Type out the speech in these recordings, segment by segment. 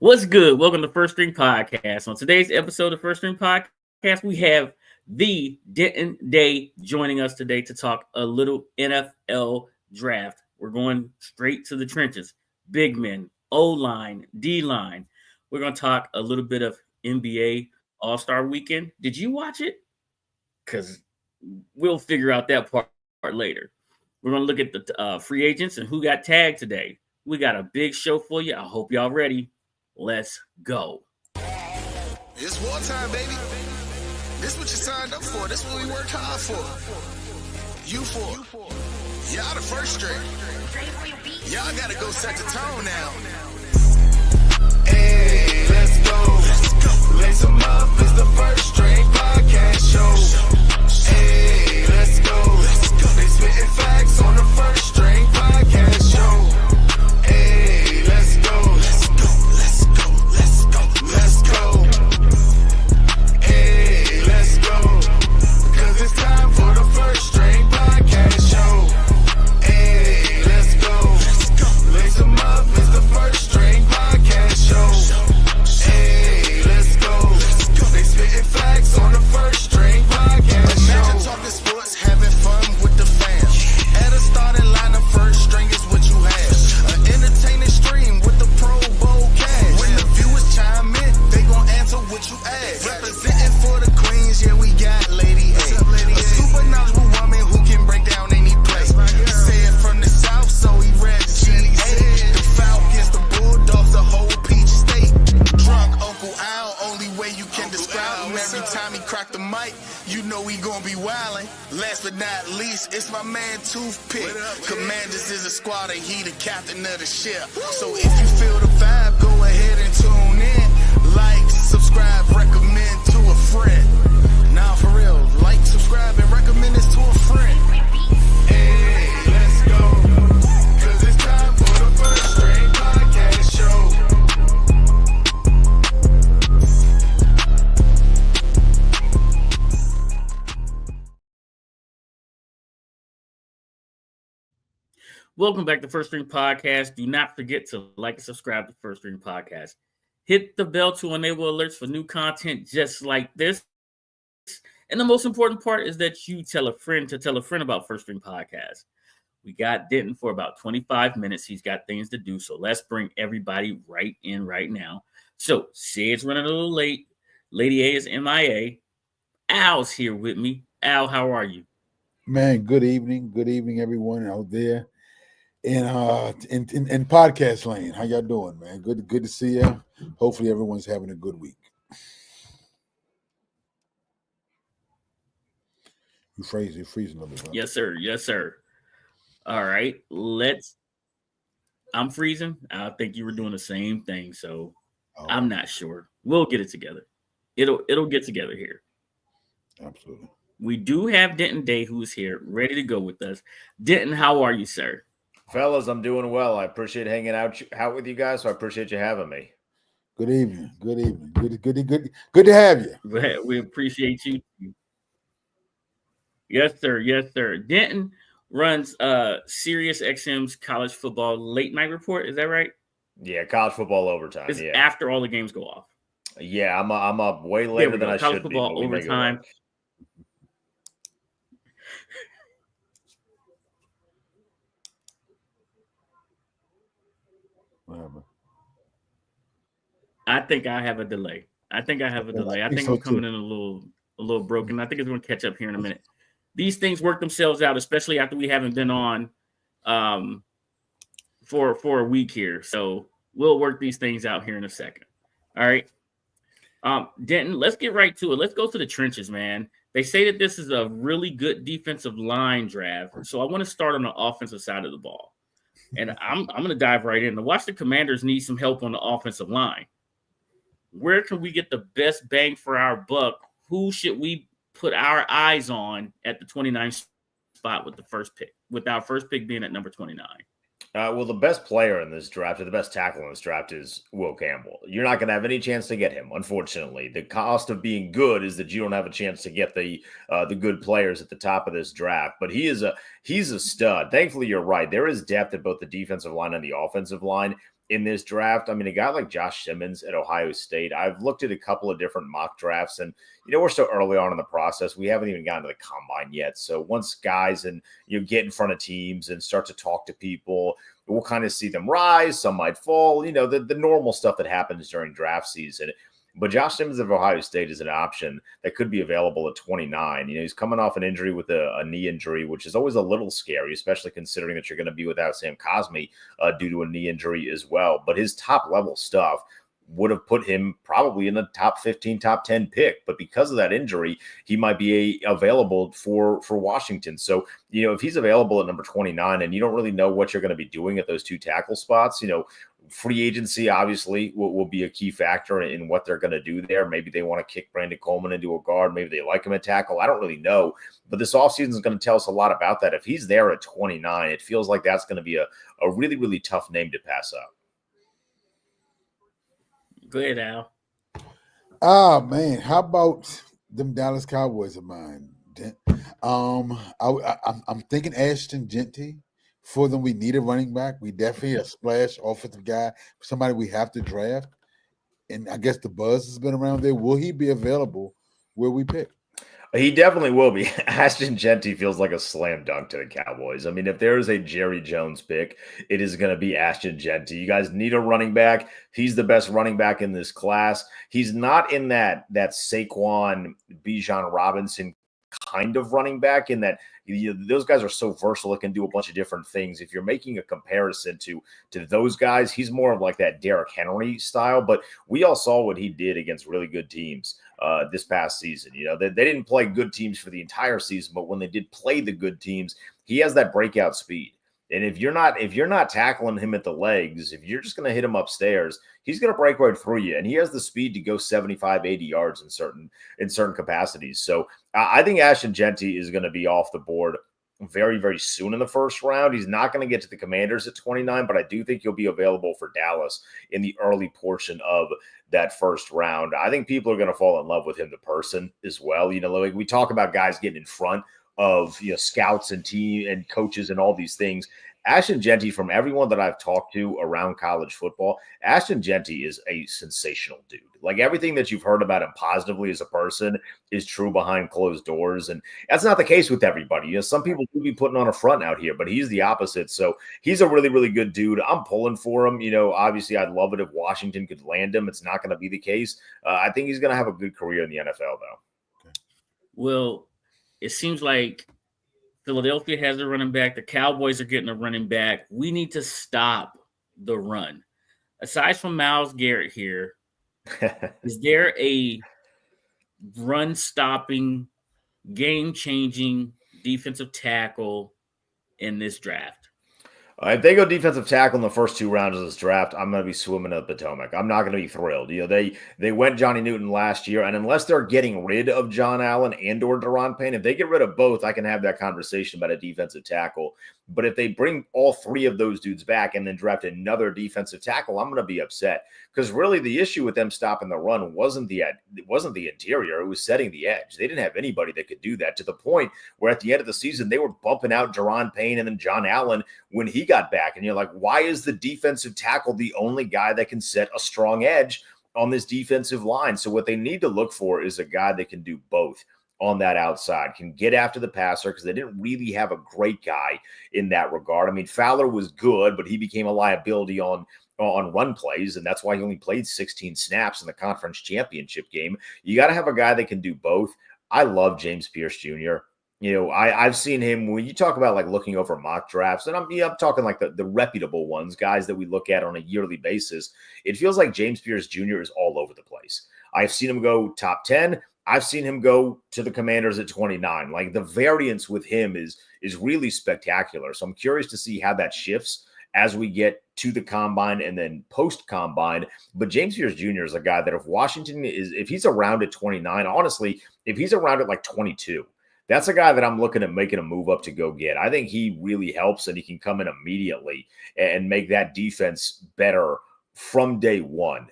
What's good? Welcome to First String Podcast. On today's episode of First String Podcast, we have the Denton Day joining us today to talk a little NFL draft. We're going straight to the trenches. Big men, O-line, D-line. We're going to talk a little bit of NBA All-Star Weekend. Did you watch it? Because we'll figure out that part later. We're going to look at the free agents and who got tagged today. We got a big show for you. I hope y'all ready. Let's go. It's wartime, baby. This what you signed up for. This what we worked hard for. You for. Y'all the first string. Y'all gotta go set the tone now. Hey, let's go. Lace them up. It's the First String Podcast show. Hey, let's go. They spitting facts on the First String Podcast show. Hey, let's go. Let's go. Hey, let's go. Cause it's time for the First String Podcast show. Hey, let's go. Lace them up, it's the First String Podcast show. Hey, let's go. They spitting facts on the First String Podcast show. Imagine talking sports, having fun with the fam. At a starting line, the first string is what you have. An entertaining stream with the Pro Bowl cast. When the viewers chime in, they gon' answer what you ask. Representing for the Queens, yeah, we got Lady A. A super knowledgeable woman who can break down any play. Said from the South, so he read GA. The Falcons, the Bulldogs, the whole Peach State. Drunk Uncle Al, only way you can describe him. Every time he crack the mic, you know he gon' be wildin'. Last but not least, it's my man Toothpick. Commanders is a squad and he the captain of the ship. So if you feel the vibe, go ahead and tune in. Like, subscribe, recommend to a friend. Nah, for real, like, subscribe, and recommend this to a friend. Hey, let's go. Cause it's time for the First String Podcast show. Welcome back to First String Podcast. Do not forget to like and subscribe to First String Podcast. Hit the bell to enable alerts for new content just like this. And the most important part is that you tell a friend to tell a friend about First String Podcast. We got Denton for about 25 minutes. He's got things to do, so let's bring everybody right in right now. So, Sid's running a little late. Lady A is MIA. Al's here with me. Al, how are you? Man, good evening. Good evening, everyone out there in podcast land. How y'all doing, man? Good to see you. Hopefully everyone's having a good week. You're freezing a little bit. Huh? Yes, sir. All right, I'm freezing. I think you were doing the same thing, so I'm not sure. We'll get it together. It'll get together here. Absolutely. We do have Denton Day, who's here, ready to go with us. Denton, how are you, sir? Fellas, I'm doing well. I appreciate hanging out with you guys, so I appreciate you having me. Good evening. Good to have you. We appreciate you. Yes, sir. Denton runs Sirius XM's college football late night report. Is that right? Yeah, college football overtime. It's yeah, after all the games go off. Yeah, I'm up way later than I college should be. College football overtime. I think I have a delay. I think I'm coming in a little broken. I think it's going to catch up here in a minute. These things work themselves out, especially after we haven't been on for a week here. So we'll work these things out here in a second. All right. Denton, let's get right to it. Let's go to the trenches, man. They say that this is a really good defensive line draft. So I want to start on the offensive side of the ball. And I'm going to dive right in. The Washington Commanders need some help on the offensive line. Where can we get the best bang for our buck? Who should we put our eyes on at the 29th spot with the first pick, with our first pick being at number 29? Well, the best player in this draft, or the best tackle in this draft, is Will Campbell. You're not going to have any chance to get him, unfortunately. The cost of being good is that you don't have a chance to get the good players at the top of this draft. But he's a stud. Thankfully, you're right. There is depth at both the defensive line and the offensive line. in this draft. I mean, a guy like Josh Simmons at Ohio State, I've looked at a couple of different mock drafts, and we're so early on in the process. We haven't even gotten to the combine yet. So once guys and get in front of teams and start to talk to people, we'll kind of see them rise. Some might fall. The normal stuff that happens during draft season. But Josh Simmons of Ohio State is an option that could be available at 29. He's coming off an injury with a knee injury, which is always a little scary, especially considering that you're going to be without Sam Cosmi due to a knee injury as well. But his top-level stuff would have put him probably in the top 15, top 10 pick. But because of that injury, he might be available for Washington. So, if he's available at number 29 and you don't really know what you're going to be doing at those two tackle spots, free agency obviously will be a key factor in what they're going to do there. Maybe they want to kick Brandon Coleman into a guard. Maybe they like him at tackle. I don't really know. But this offseason is going to tell us a lot about that. If he's there at 29, it feels like that's going to be a really, really tough name to pass up. Go ahead, Al. Man, how about them Dallas Cowboys of mine? I'm thinking Ashton Genty. For them, we need a running back. We definitely a splash offensive guy, somebody we have to draft. And I guess the buzz has been around there. Will he be available where we pick? He definitely will be. Ashton Genty feels like a slam dunk to the Cowboys. I mean, if there is a Jerry Jones pick, it is going to be Ashton Genty. You guys need a running back. He's the best running back in this class. He's not in that Saquon, Bijan Robinson kind of running back in that those guys are so versatile, it can do a bunch of different things. If you're making a comparison to those guys, he's more of like that Derrick Henry style, but we all saw what he did against really good teams this past season. They didn't play good teams for the entire season, but when they did play the good teams, he has that breakout speed. And if you're not tackling him at the legs, if you're just going to hit him upstairs, he's going to break right through you. And he has the speed to go 75, 80 yards in certain capacities. So I think Ashton Genty is going to be off the board very, very soon in the first round. He's not going to get to the Commanders at 29, but I do think he'll be available for Dallas in the early portion of that first round. I think people are going to fall in love with him, the person, as well. Like we talk about guys getting in front of scouts and team and coaches and all these things. Ashton Genty, from everyone that I've talked to around college football, Ashton Genty is a sensational dude. Like everything that you've heard about him positively as a person is true behind closed doors. And that's not the case with everybody. Some people do be putting on a front out here, but he's the opposite. So he's a really, really good dude. I'm pulling for him. Obviously I'd love it if Washington could land him. It's not going to be the case. I think he's going to have a good career in the NFL though. Well, it seems like Philadelphia has a running back. The Cowboys are getting a running back. We need to stop the run. Aside from Myles Garrett here, is there a run-stopping, game-changing defensive tackle in this draft? If they go defensive tackle in the first two rounds of this draft, I'm going to be swimming in the Potomac. I'm not going to be thrilled. They went Johnny Newton last year, and unless they're getting rid of John Allen and or Daron Payne, if they get rid of both, I can have that conversation about a defensive tackle. But if they bring all three of those dudes back and then draft another defensive tackle, I'm going to be upset because really the issue with them stopping the run wasn't the interior. It was setting the edge. They didn't have anybody that could do that to the point where at the end of the season, they were bumping out Daron Payne and then John Allen when he got back. And you're like, why is the defensive tackle the only guy that can set a strong edge on this defensive line? So what they need to look for is a guy that can do both on that outside, can get after the passer, because they didn't really have a great guy in that regard. I mean, Fowler was good, but he became a liability on run plays, and that's why he only played 16 snaps in the conference championship game. You got to have a guy that can do both. I love James Pierce Jr. I've seen him when you talk about like looking over mock drafts, and I'm talking like the reputable ones, guys that we look at on a yearly basis. It feels like James Pierce Jr. is all over the place. I've seen him go top 10. I've seen him go to the Commanders at 29. Like the variance with him is really spectacular. So I'm curious to see how that shifts as we get to the combine and then post combine. But James Pierce Jr. is a guy that if he's around at 29, honestly, if he's around at like 22, that's a guy that I'm looking at making a move up to go get. I think he really helps, and he can come in immediately and make that defense better from day one.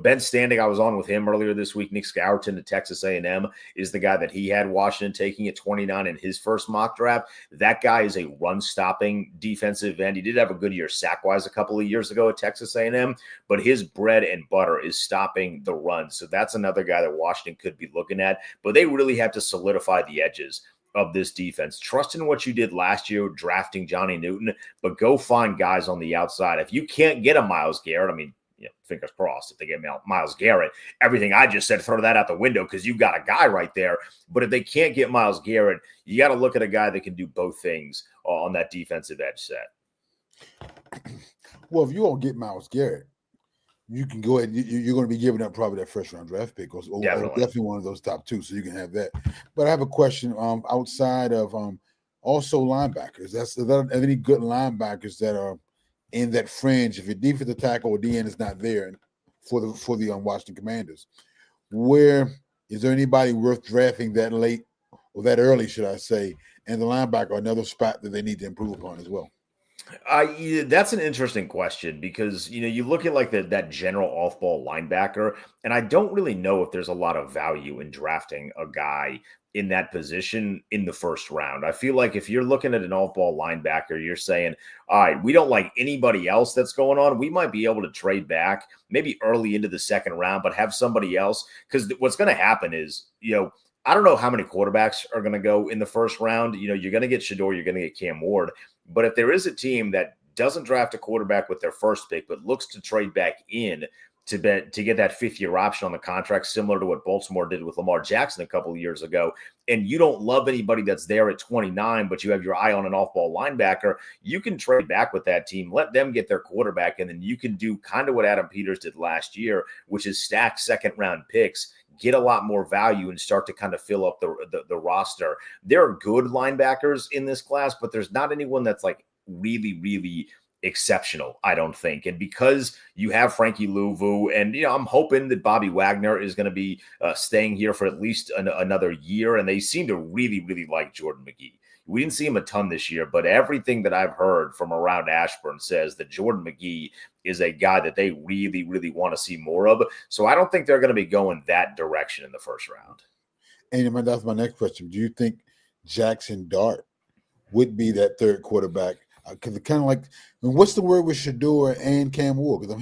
Ben Standing, I was on with him earlier this week. Nick Scourton at Texas A&M is the guy that he had Washington taking at 29 in his first mock draft. That guy is a run-stopping defensive end. He did have a good year sack-wise a couple of years ago at Texas A&M, but his bread and butter is stopping the run. So that's another guy that Washington could be looking at. But they really have to solidify the edges of this defense. Trust in what you did last year drafting Johnny Newton, but go find guys on the outside. If you can't get a Myles Garrett, I mean, fingers crossed if they get Myles Garrett, everything I just said, throw that out the window because you've got a guy right there. But if they can't get Myles Garrett, you got to look at a guy that can do both things on that defensive edge set. Well, if you don't get Myles Garrett, you can go ahead. You're going to be giving up probably that first round draft pick, or definitely one of those top two. So you can have that. But I have a question. Outside of also linebackers, are there any good linebackers that are in that fringe? If your defensive tackle or DN is not there for the Washington Commanders, where is there anybody worth drafting that late or that early, should I say? And the linebacker, another spot that they need to improve upon as well. That's an interesting question because, you look at like that general off-ball linebacker, and I don't really know if there's a lot of value in drafting a guy in that position in the first round. I feel like if you're looking at an off-ball linebacker, you're saying, all right, we don't like anybody else that's going on. We might be able to trade back maybe early into the second round, but have somebody else. Because what's going to happen is, I don't know how many quarterbacks are going to go in the first round. You're going to get Shador, you're going to get Cam Ward. But if there is a team that doesn't draft a quarterback with their first pick, but looks to trade back in to get that fifth-year option on the contract, similar to what Baltimore did with Lamar Jackson a couple of years ago, and you don't love anybody that's there at 29, but you have your eye on an off-ball linebacker, you can trade back with that team, let them get their quarterback, and then you can do kind of what Adam Peters did last year, which is stack second-round picks, get a lot more value, and start to kind of fill up the roster. There are good linebackers in this class, but there's not anyone that's like really, really exceptional, I don't think. And because you have Frankie Louvu, and I'm hoping that Bobby Wagner is going to be staying here for at least another year, and they seem to really, really like Jordan McGee. We didn't see him a ton this year, but everything that I've heard from around Ashburn says that Jordan McGee is a guy that they really, really want to see more of. So I don't think they're going to be going that direction in the first round. And that's my next question. Do you think Jackson Dart would be that third quarterback? Because kind of like, what's the word with Shador and Cam Ward? Because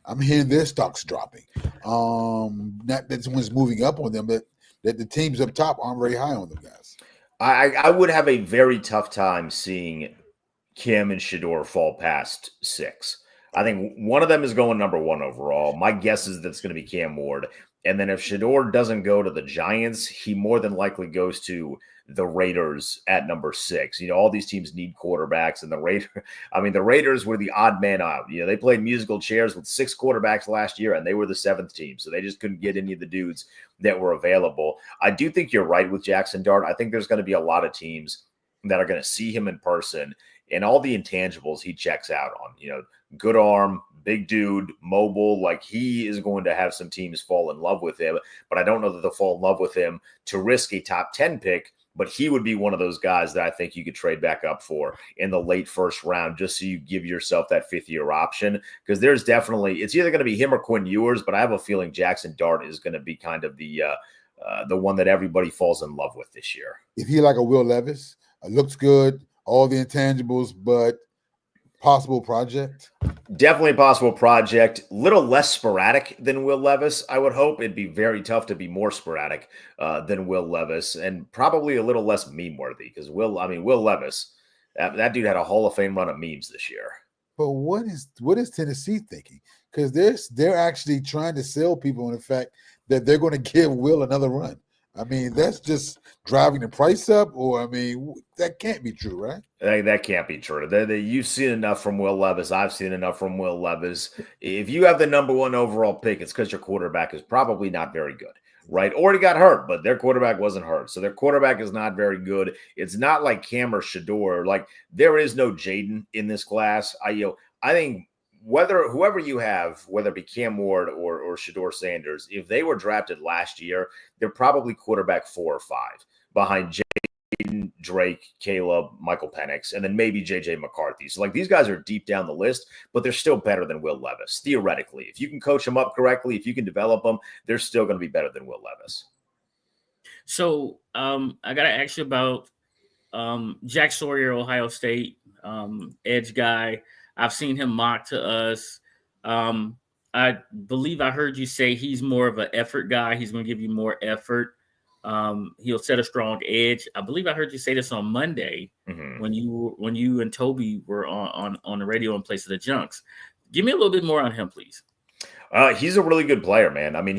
I'm hearing their stocks dropping. Not that someone's moving up on them, but that the teams up top aren't very high on them guys. I would have a very tough time seeing Kim and Shador fall past 6. I think one of them is going number 1 overall. My guess is that's going to be Cam Ward. And then if Shador doesn't go to the Giants, he more than likely goes to the Raiders at number 6. All these teams need quarterbacks, and the Raiders were the odd man out. They played musical chairs with 6 quarterbacks last year, and they were the 7th team. So they just couldn't get any of the dudes that were available. I do think you're right with Jackson Dart. I think there's going to be a lot of teams that are going to see him in person and all the intangibles he checks out on. Good arm, big dude, mobile. Like, he is going to have some teams fall in love with him, but I don't know that they'll fall in love with him to risk a top 10 pick. But he would be one of those guys that I think you could trade back up for in the late first round, just so you give yourself that 5th-year option. Because there's definitely, it's either going to be him or Quinn Ewers, but I have a feeling Jackson Dart is going to be kind of the one that everybody falls in love with this year. Is he like a Will Levis? Looks good, all the intangibles, but possible project? Definitely a possible project. Little less sporadic than Will Levis, I would hope. It'd be very tough to be more sporadic than Will Levis, and probably a little less meme-worthy, because Will Levis, that dude had a Hall of Fame run of memes this year. But what is Tennessee thinking? Because they're actually trying to sell people on the fact that they're going to give Will another run. I mean, that's just driving the price up, or, that can't be true, right? That can't be true. You've seen enough from Will Levis. I've seen enough from Will Levis. If you have the number 1 overall pick, it's because your quarterback is probably not very good, right? Or he got hurt, but their quarterback wasn't hurt. So their quarterback is not very good. It's not like Cam or Shador. Like, there is no Jaden in this class. I think whoever you have, whether it be Cam Ward or Shador Sanders, if they were drafted last year, they're probably quarterback 4 or 5 behind Denton, Drake, Caleb, Michael Penix, and then maybe J.J. McCarthy. So, like, these guys are deep down the list, but they're still better than Will Levis, theoretically. If you can coach them up correctly, if you can develop them, they're still going to be better than Will Levis. So I got to ask you about Jack Sawyer, Ohio State, edge guy. I've seen him mock to us. I believe I heard you say he's more of an effort guy. He's going to give you more effort. He'll set a strong edge. I believe I heard you say this on Monday when you and Toby were on the radio in place of the Junks. Give me a little bit more on him, please. He's a really good player, man. I mean,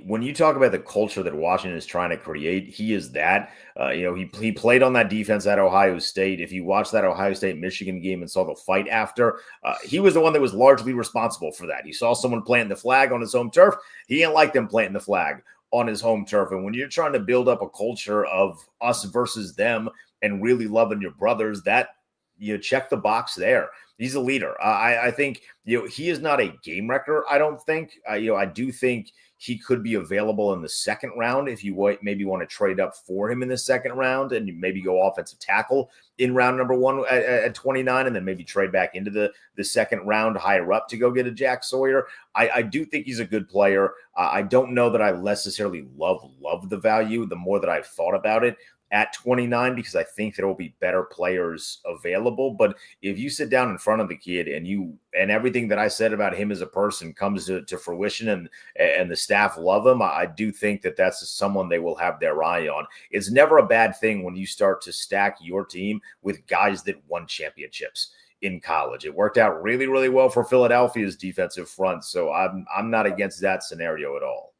when you talk about the culture that Washington is trying to create, he is that. He played on that defense at Ohio State. If you watch that Ohio State-Michigan game and saw the fight after, he was the one that was largely responsible for that. He saw someone planting the flag on his home turf. He didn't like them planting the flag on his home turf. And when you're trying to build up a culture of us versus them and really loving your brothers, that you check the box there. He's a leader. I think he is not a game wrecker. I don't think. I do think he could be available in the second round if you maybe want to trade up for him in the second round and maybe go offensive tackle in round number 1 at 29, and then maybe trade back into the second round higher up to go get a Jack Sawyer. I do think he's a good player. I don't know that I necessarily love the value. The more that I've thought about it, at 29, because I think there will be better players available. But if you sit down in front of the kid and everything that I said about him as a person comes to fruition and the staff love him, I do think that that's someone they will have their eye on. It's never a bad thing when you start to stack your team with guys that won championships in college. It worked out really, really well for Philadelphia's defensive front. So I'm not against that scenario at all.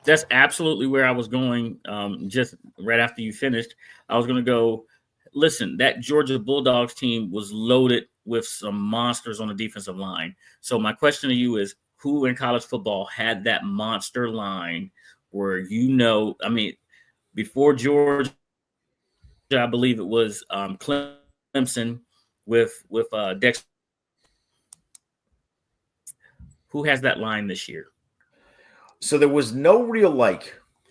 That's absolutely where I was going. Just right after you finished, I was going to go, listen, that Georgia Bulldogs team was loaded with some monsters on the defensive line. So my question to you is, who in college football had that monster line where, before Georgia, I believe it was Clemson with Dex. Who has that line this year? So there was no real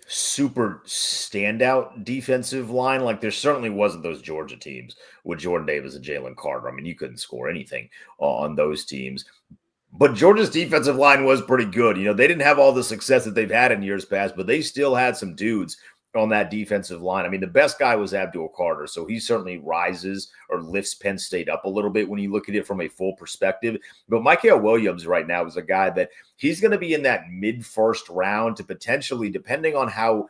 super standout defensive line. Like there certainly wasn't those Georgia teams with Jordan Davis and Jalen Carter. I mean, you couldn't score anything on those teams. But Georgia's defensive line was pretty good. They didn't have all the success that they've had in years past, but they still had some dudes on that defensive line. I mean, the best guy was Abdul Carter, so he certainly rises or lifts Penn State up a little bit when you look at it from a full perspective. But Mykel Williams right now is a guy that he's going to be in that mid-first round to potentially, depending on how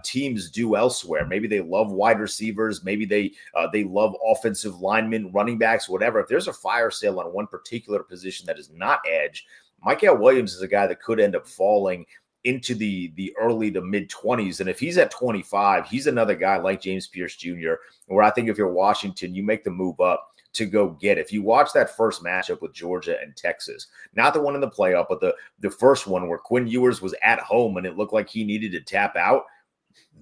teams do elsewhere. Maybe they love wide receivers. Maybe they love offensive linemen, running backs, whatever. If there's a fire sale on one particular position that is not edge, Mykel Williams is a guy that could end up falling into the early to mid 20s. And if he's at 25, he's another guy like James Pierce Jr., where I think if you're Washington, you make the move up to go get. If you watch that first matchup with Georgia and Texas, not the one in the playoff, but the first one where Quinn Ewers was at home and it looked like he needed to tap out,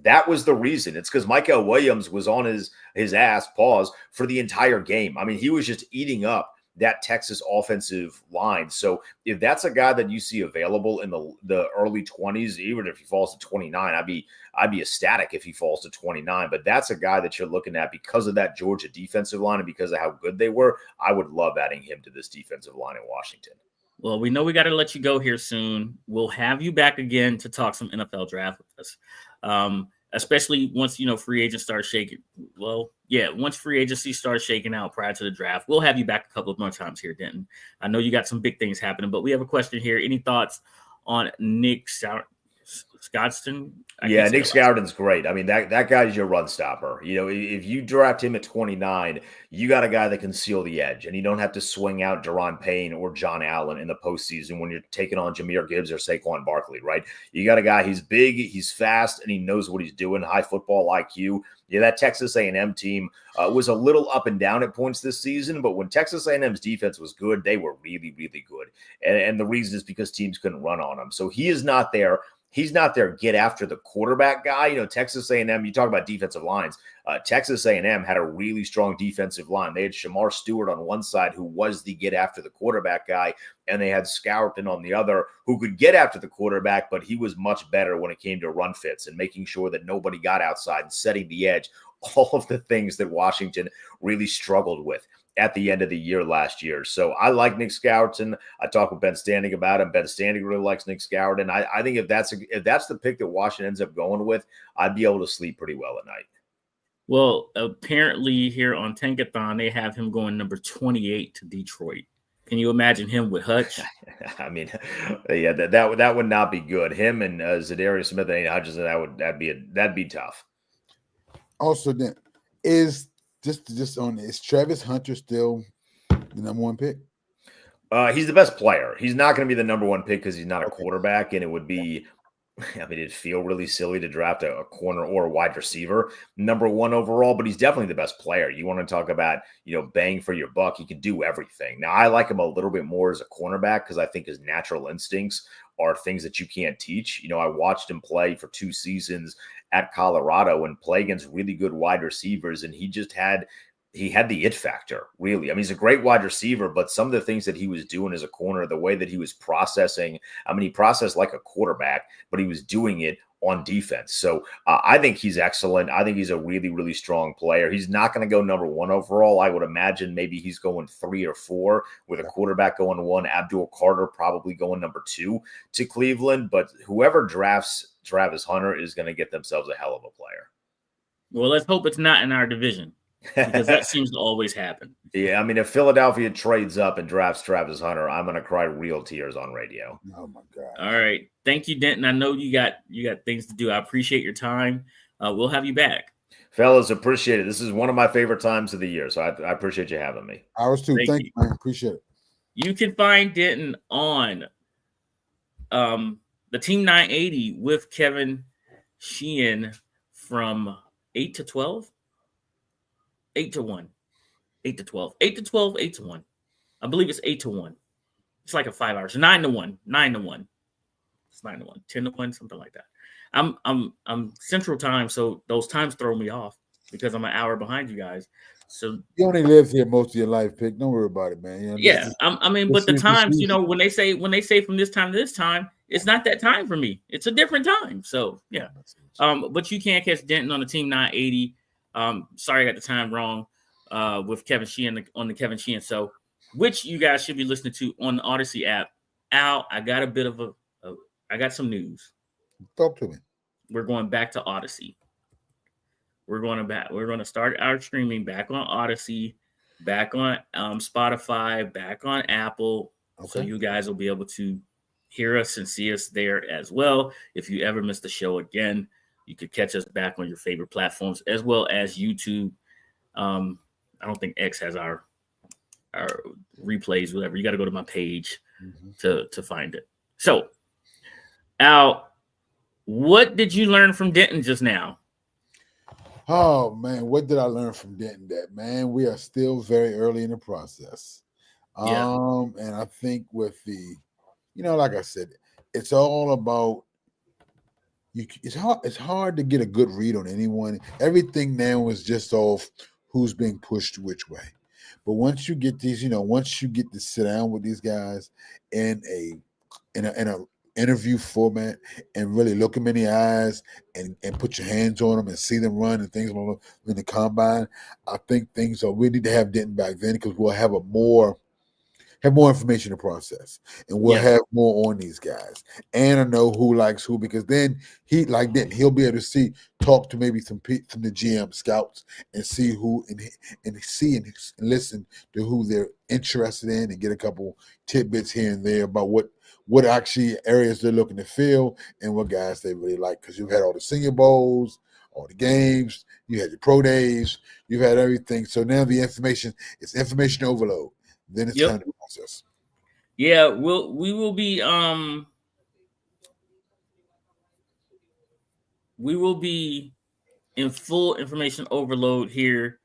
that was the reason. It's because Mykel Williams was on his ass, for the entire game. I mean, he was just eating up that Texas offensive line. So if that's a guy that you see available in the early 20s, even if he falls to 29, I'd be ecstatic if he falls to 29. But that's a guy that you're looking at because of that Georgia defensive line and because of how good they were. I would love adding him to this defensive line in Washington. Well, we know we got to let you go here soon. We'll have you back again to talk some NFL draft with us. Especially once, free agents start shaking. Well, yeah, once free agency starts shaking out prior to the draft, we'll have you back a couple of more times here, Denton. I know you got some big things happening, but we have a question here. Any thoughts on Nick Scottston? Yeah, Nick Scotton's great. I mean, that guy's your run stopper. If you draft him at 29, you got a guy that can seal the edge, and you don't have to swing out Daron Payne or John Allen in the postseason when you're taking on Jahmyr Gibbs or Saquon Barkley, right? You got a guy, he's big, he's fast, and he knows what he's doing, high football IQ. Yeah, that Texas A&M team was a little up and down at points this season, but when Texas A&M's defense was good, they were really, really good. And the reason is because teams couldn't run on them. So he is not there. he's not their get after the quarterback guy. Texas A&M, you talk about defensive lines. Texas A&M had a really strong defensive line. They had Shamar Stewart on one side, who was the get after the quarterback guy, and they had Scourton on the other, who could get after the quarterback, but he was much better when it came to run fits and making sure that nobody got outside and setting the edge. All of the things that Washington really struggled with at the end of the year last year. So I like Nick Scourton. I talked with Ben Standing about him. Ben Standing really likes Nick Scourton. I think if that's the pick that Washington ends up going with, I'd be able to sleep pretty well at night. Well, apparently here on Tankathon, they have him going number 28 to Detroit. Can you imagine him with Hutch? I mean, yeah, that would not be good. Him and Zadarius Smith and Hutchinson, that'd be tough. Also, then is Travis Hunter still the number one pick? He's the best player. He's not going to be the number one pick because he's not a quarterback, and it would be. It'd feel really silly to draft a corner or a wide receiver number one overall, but he's definitely the best player. You want to talk about, bang for your buck. He can do everything. Now, I like him a little bit more as a cornerback because I think his natural instincts are things that you can't teach. I watched him play for 2 seasons at Colorado and play against really good wide receivers, and he had the it factor, really. I mean, he's a great wide receiver, but some of the things that he was doing as a corner, the way that he was processing, he processed like a quarterback, but he was doing it on defense. So I think he's excellent. I think he's a really, really strong player. He's not going to go number one overall. I would imagine maybe he's going 3 or 4 with a quarterback going 1, Abdul Carter probably going number 2 to Cleveland. But whoever drafts Travis Hunter is going to get themselves a hell of a player. Well, let's hope it's not in our division, because that seems to always happen. Yeah, if Philadelphia trades up and drafts Travis Hunter, I'm going to cry real tears on radio. Oh my God! All right, thank you, Denton. I know you got things to do. I appreciate your time. We'll have you back, fellas. Appreciate it. This is one of my favorite times of the year, so I appreciate you having me. Ours too. Thank you. I appreciate it. You can find Denton on the Team 980 with Kevin Sheehan from 8 to 12. 8 to 1, 8 to 12, 8 to 12, 8 to 1. I believe it's 8 to 1. It's like a 5 hours. 9 to 1, 9 to 1. It's 9 to 1, 10 to 1, something like that. I'm Central Time, so those times throw me off because I'm an hour behind you guys. So you only lived here most of your life, Pick. Don't worry about it, man. Yeah, but the times, when they say from this time to this time, it's not that time for me. It's a different time. So yeah. But you can't catch Denton on the Team 980. Sorry, I got the time wrong with Kevin Sheehan on the Kevin Sheehan show, which you guys should be listening to on the Odyssey app. Al, I got a bit of I got some news. Talk to me. We're going back to Odyssey. We're going to start our streaming back on Odyssey, back on Spotify, back on Apple. Okay. So you guys will be able to hear us and see us there as well. If you ever miss the show again, you could catch us back on your favorite platforms as well as YouTube. I don't think X has our replays, whatever. You got to go to my page to find it. So, Al, what did you learn from Denton just now? Oh, man, what did I learn from Denton? That, man, we are still very early in the process. And I think with the, like I said, it's all about, it's hard to get a good read on anyone. Everything now is just off who's being pushed which way. But once you get these, once you get to sit down with these guys in a interview format and really look them in the eyes and put your hands on them and see them run and things in the combine, I think we need to have Denton back then because we'll have more information to process, and we'll have more on these guys, and I know who likes who, because then he'll be able to talk to maybe some from the GM scouts and see who and listen to who they're interested in and get a couple tidbits here and there about what actually areas they're looking to fill and what guys they really like, because you've had all the Senior Bowls, all the games, you had your pro days, you've had everything, so now the information overload. Then it's time to process. Yeah, we will be in full information overload here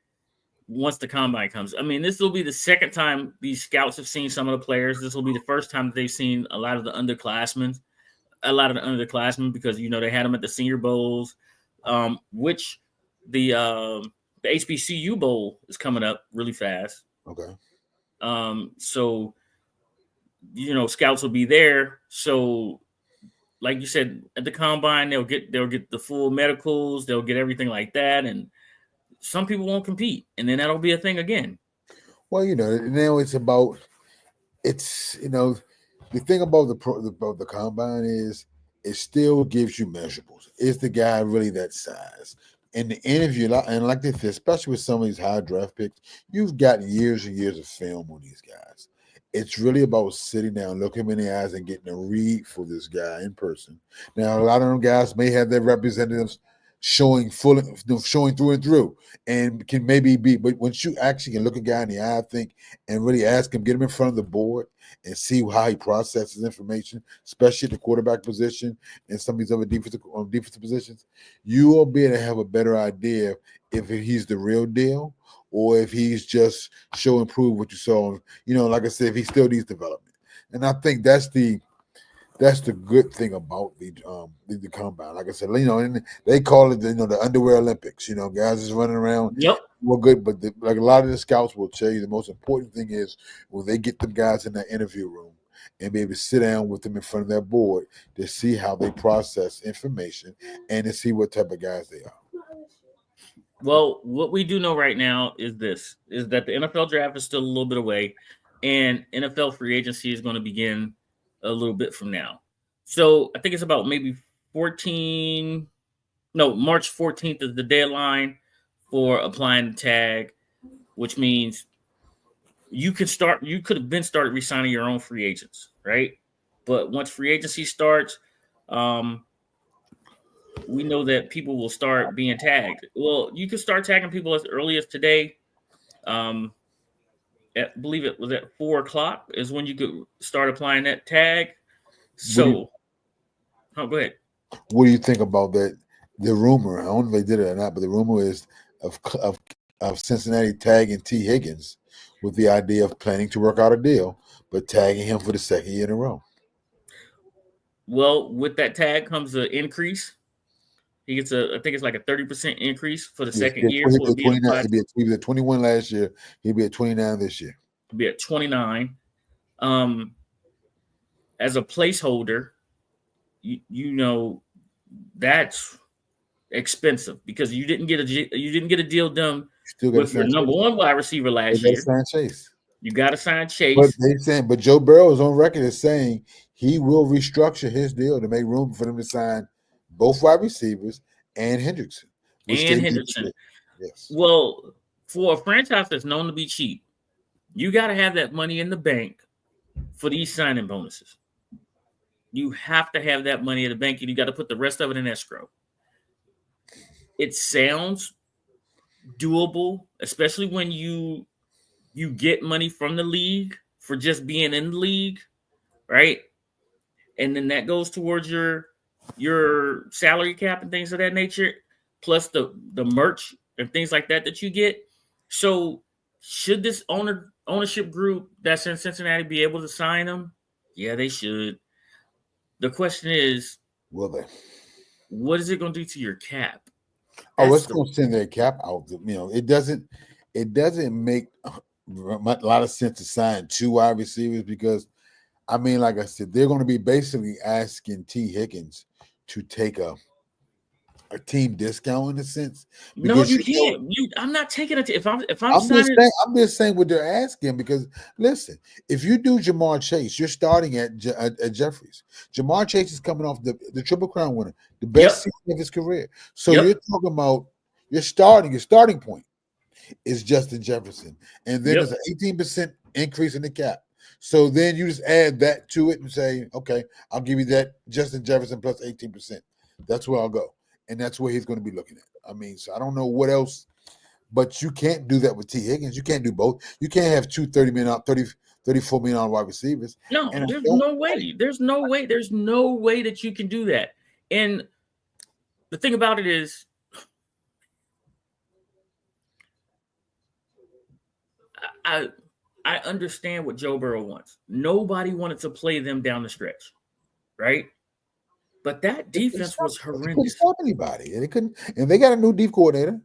once the combine comes. I mean, this will be the second time these scouts have seen some of the players. This will be the first time that they've seen a lot of the underclassmen. a lot of the underclassmen because they had them at the Senior Bowls, which the HBCU Bowl is coming up really fast. Okay. So scouts will be there. So like you said, at the combine, they'll get the full medicals, they'll get everything like that, and some people won't compete, and then that'll be a thing again. Well, now the thing about the combine is it still gives you measurables. Is the guy really that size? In the interview, and like this, especially with some of these high draft picks, you've got years and years of film on these guys. It's really about sitting down, looking him in the eyes, and getting a read for this guy in person. Now, a lot of them guys may have their representatives showing through and through, and can maybe be. But once you actually can look a guy in the eye, I think, and really ask him, get him in front of the board, and see how he processes information, especially at the quarterback position and some of these other defensive positions, you will be able to have a better idea if he's the real deal or if he's just show and prove what you saw. Like I said, if he still needs development. And I think that's the good thing about the combine. Like I said, and they call it the underwear Olympics. Guys is running around. Yep. Well, good, but like a lot of the scouts will tell you, the most important thing is when they get them guys in that interview room and be able to sit down with them in front of their board to see how they process information and to see what type of guys they are. Well, what we do know right now is that the NFL draft is still a little bit away, and NFL free agency is going to begin a little bit from now. So I think it's about maybe March 14th is the deadline for applying the tag, which means you could have been started re-signing your own free agents, right? But once free agency starts, we know that people will start being tagged. Well, you can start tagging people as early as today. I believe it was at 4:00 is when you could start applying that tag. So, go ahead. What do you think about that? The rumor, I don't know if they did it or not, but the rumor is of Cincinnati tagging T. Higgins with the idea of planning to work out a deal, but tagging him for the second year in a row. Well, with that tag comes an increase. He gets I think it's like a 30% increase for the second year. He was at 21 last year. He'll be at 29 this year. He'll be at 29. As a placeholder, that's expensive because you didn't get a deal done with your number one wide receiver last year. You got to sign Chase. But Joe Burrow is on record as saying he will restructure his deal to make room for them to sign both wide receivers and Hendrickson. Yes. Well, for a franchise that's known to be cheap, you got to have that money in the bank for these signing bonuses. You have to have that money in the bank, and you got to put the rest of it in escrow. It sounds doable, especially when you get money from the league for just being in the league, right? And then that goes towards your salary cap and things of that nature, plus the merch and things like that you get. So should this ownership group that's in Cincinnati be able to sign them? Yeah, they should. The question is, will they? What is it going to do to your cap? It's going to send their cap out. It doesn't make a lot of sense to sign two wide receivers because, like I said, they're going to be basically asking T. Higgins to take a team discount in a sense. No, you can't. I'm not taking it. If I'm just saying what they're asking because listen, if you do Jamar Chase, you're starting at Jeffries. Jamar Chase is coming off the Triple Crown winner, the best season of his career. So you're talking about your starting point is Justin Jefferson, and then there's an 18% increase in the cap. So then you just add that to it and say, okay, I'll give you that Justin Jefferson plus 18%. That's where I'll go. And that's where he's going to be looking at. So I don't know what else, but you can't do that with T. Higgins. You can't do both. You can't have two $34 million wide receivers. No, there's no way. There's no way. There's no way that you can do that. And the thing about it is, I understand what Joe Burrow wants. Nobody wanted to play them down the stretch, right? But that defense was They couldn't horrendous. stop anybody. And they couldn't. And they got a new deep coordinator.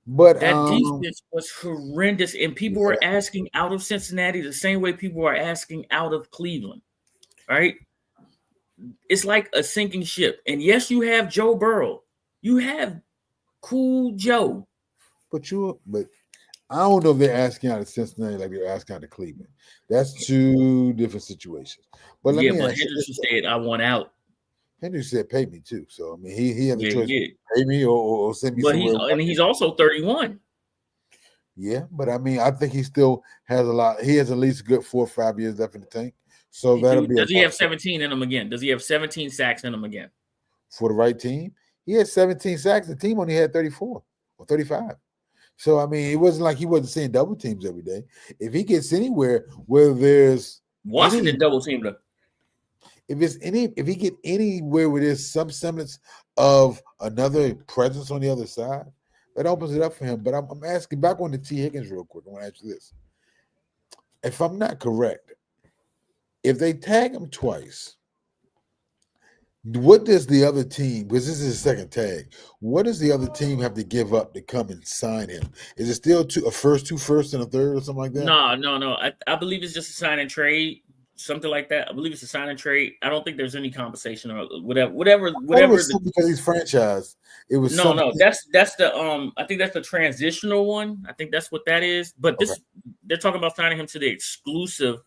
But That defense was horrendous, and people yeah. were asking out of Cincinnati the same way people are asking out of Cleveland. Right? It's like a sinking ship. And yes, you have Joe Burrow. You have Cool Joe. But I don't know if they're asking out of Cincinnati like they're asking out of Cleveland. That's two different situations. But let me but ask you Henderson this. said, I want out. Henry said, "Pay me too." So I mean, he had the Yeah, choice: he did. pay me or send me But somewhere. he's also 31. Yeah, but I mean, I think he still has a lot. He has at least a good 4 or 5 years left in the tank. So that'll be Does he have 17 in him again? Does he have 17 sacks in him again? for the right team. He had 17 sacks. The team only had 34 or 35. So I mean, it wasn't like he wasn't seeing double teams every day. If he gets anywhere where there's Washington double teamed him. if he get anywhere where there's some semblance of another presence on the other side, that opens it up for him. But I'm asking back on the T. Higgins real quick. I want to ask you this. If I'm not correct, if they tag him twice, what does the other team, because this is his second tag, what does the other team have to give up to come and sign him? Is it still two first and a third or something like that? No. I believe it's just a sign and trade, something like that. I believe it's a sign and trade. I don't think there's any compensation or whatever. Because he's franchised. It was no. That's the I think that's the transitional one. I think that's what that is. But this they're talking about signing him to the exclusive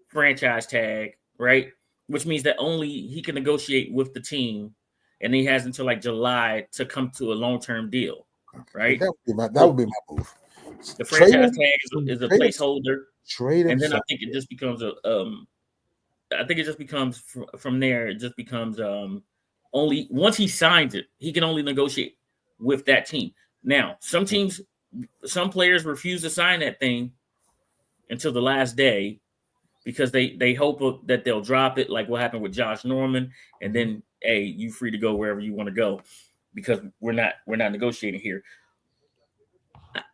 franchise tag, right? Which means that only he can negotiate with the team, and he has until like July to come to a long-term deal, right? That would be my move. The franchise tag is a placeholder, and then I think it just becomes from there. It just becomes only once he signs it, he can only negotiate with that team. Now, some players refuse to sign that thing until the last day, because they hope that they'll drop it, like what happened with Josh Norman, and then, hey, you free to go wherever you want to go, because we're not negotiating here.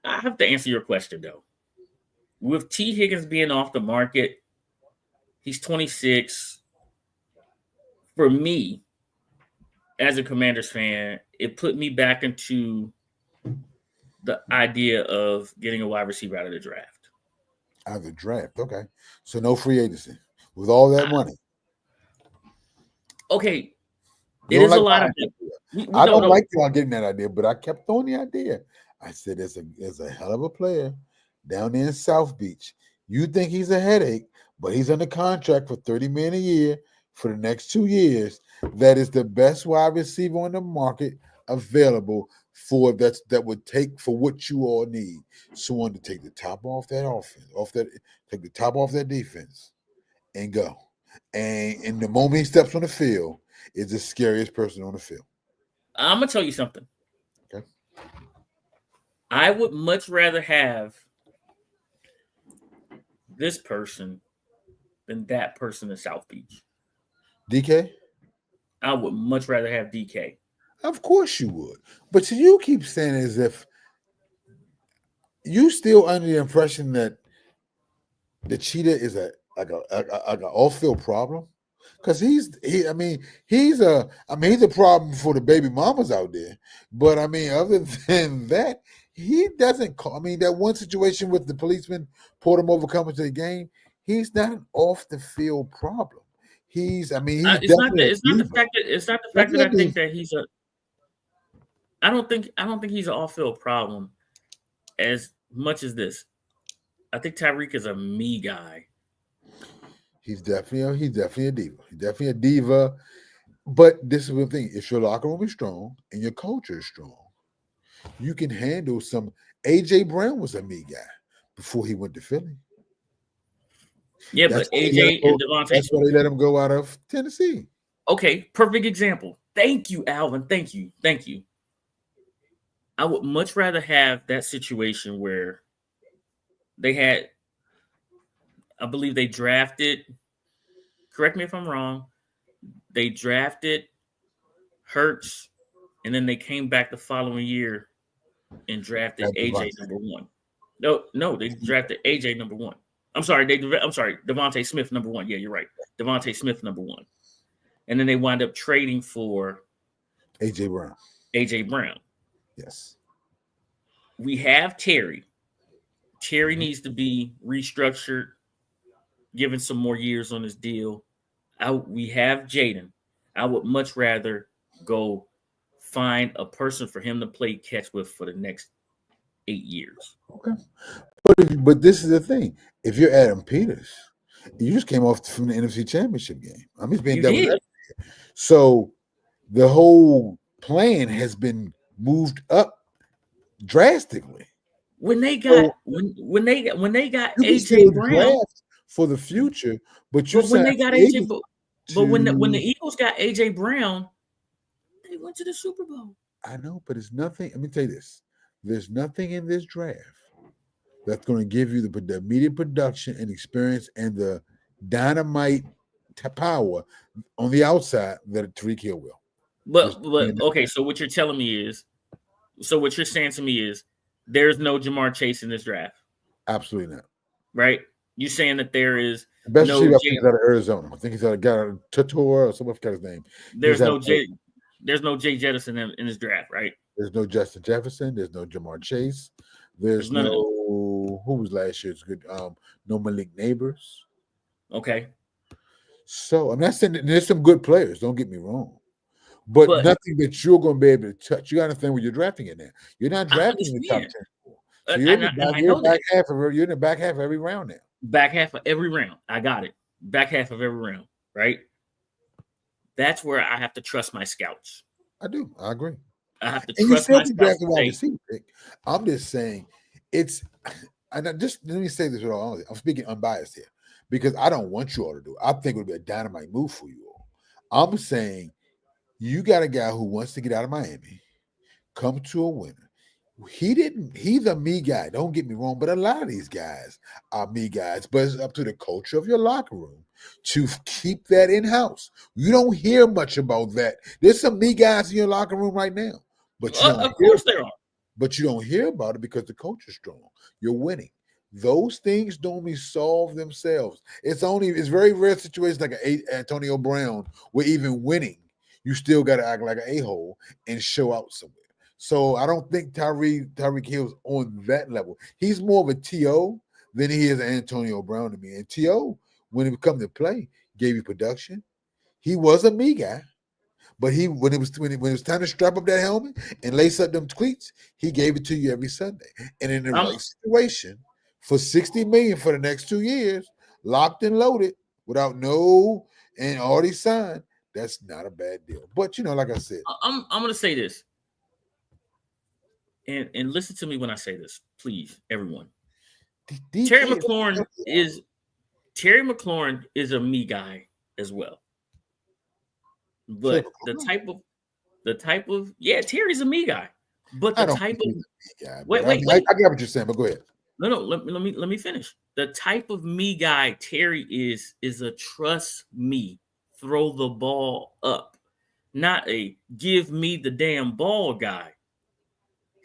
I have to answer your question though. With T. Higgins being off the market, he's 26. For me, as a Commanders fan, it put me back into the idea of getting a wide receiver out of the draft. Out of the draft, okay. So no free agency with all that money. Okay, it is a lot of. I don't like y'all getting that idea, but I kept throwing the idea. I said, "There's a hell of a player down there in South Beach. You think he's a headache, but he's under contract for $30 million a year for the next 2 years. That is the best wide receiver on the market available for that would take for what you all need. Someone to take the top off that offense, take the top off that defense, and go. And the moment he steps on the field, is the scariest person on the field." I'm gonna tell you something. Okay. I would much rather have this person than that person in South Beach. DK? I would much rather have DK. Of course you would. But you keep saying as if you still under the impression that the Cheetah is a off-field problem. Because he's a problem for the baby mamas out there. But I mean, other than that, he doesn't call. I mean, that one situation with the policeman pulled him over coming to the game, he's not an off the field problem. It's not the fact that I think that he's a. I don't think he's an off field problem as much as this. I think Tyreek is a me guy. He's definitely a diva. He's definitely a diva. But this is the thing: if your locker room is strong and your culture is strong, you can handle some. AJ Brown was a me guy before he went to Philly. Yeah, but AJ and Devontae. That's why they let him go out of Tennessee. Okay, perfect example. Thank you, Alvin. Thank you. I would much rather have that situation where they had, I believe they drafted, correct me if I'm wrong, they drafted Hurts, and then they came back the following year and drafted AJ number one. No, they drafted AJ number one. I'm sorry, Devontae Smith number one. Yeah, you're right. Devontae Smith number one. and then they wind up trading for AJ Brown. AJ Brown. Yes. We have Terry. Terry Mhm. needs to be restructured, given some more years on his deal. We have Jaden. I would much rather go find a person for him to play catch with for the next 8 years. Okay. But this is the thing. If you're Adam Peters, you just came off from the NFC Championship game. I'm just being You devil's did. advocate. So the whole plan has been moved up drastically. When they So got when they got you can AJ still Brown, draft for the future, but you but when sign they got free AJ, agents but when the to. Eagles got AJ Brown, they went to the Super Bowl. I know, but it's nothing. Let me tell you this: there's nothing in this draft that's going to give you the immediate production and experience and the dynamite power on the outside that Tariq Hill will. But okay, so what you're telling me is, so what you're saying to me is, there's no Jamar Chase in this draft, Absolutely not. right? You saying that there is The best no receiver I think Jay, is out of Arizona. I think he's out of guy Tator or someone forgot his name. there's out no of- there's no Jay Jettison in this draft, right? There's no Justin Jefferson. There's no Jamar Chase. There's There's none of them. no who was last year's good. No Malik Neighbors. Okay, So I'm not saying that there's some good players. Don't get me wrong, but nothing that you're going to be able to touch. You got to understand what you're drafting in there. You're not drafting in the top 10. understand. So you're in And the I back, know that. you're in the back half of every round now. Back half of every round. I got it. Back half of every round, right? That's where I have to trust my scouts. I do. I agree. I have to And you trust still my can scouts. draft a to wide say, receiver pick. I'm just saying it's. And just let me say this with all honesty. I'm speaking unbiased here because I don't want you all to do it. I think it would be a dynamite move for you all. I'm saying you got a guy who wants to get out of Miami, come to a winner. He's a me guy. Don't get me wrong, but a lot of these guys are me guys. But it's up to the culture of your locker room to keep that in house. You don't hear much about that. There's some me guys in your locker room right now, but you don't of course there are. But you don't hear about it because the coach is strong. You're winning. Those things don't solve themselves. It's very rare situations like Antonio Brown where even winning, you still got to act like an a-hole and show out somewhere. So I don't think Tyreek Hill's on that level. He's more of a T.O. than he is Antonio Brown to me. And T.O., when it come to play, gave you production. He was a me guy. But when it was time to strap up that helmet and lace up them cleats, he gave it to you every Sunday. And in the right situation, for $60 million for the next 2 years, locked and loaded, without and already signed, that's not a bad deal. But like I said, I'm gonna say this. And listen to me when I say this, please, everyone. Terry McLaurin is a me guy as well. But the type of Terry's a me guy. But the type of guy, wait. I get what you're saying, but go ahead. No, let me finish. The type of me guy Terry is a trust me, throw the ball up, not a give me the damn ball guy.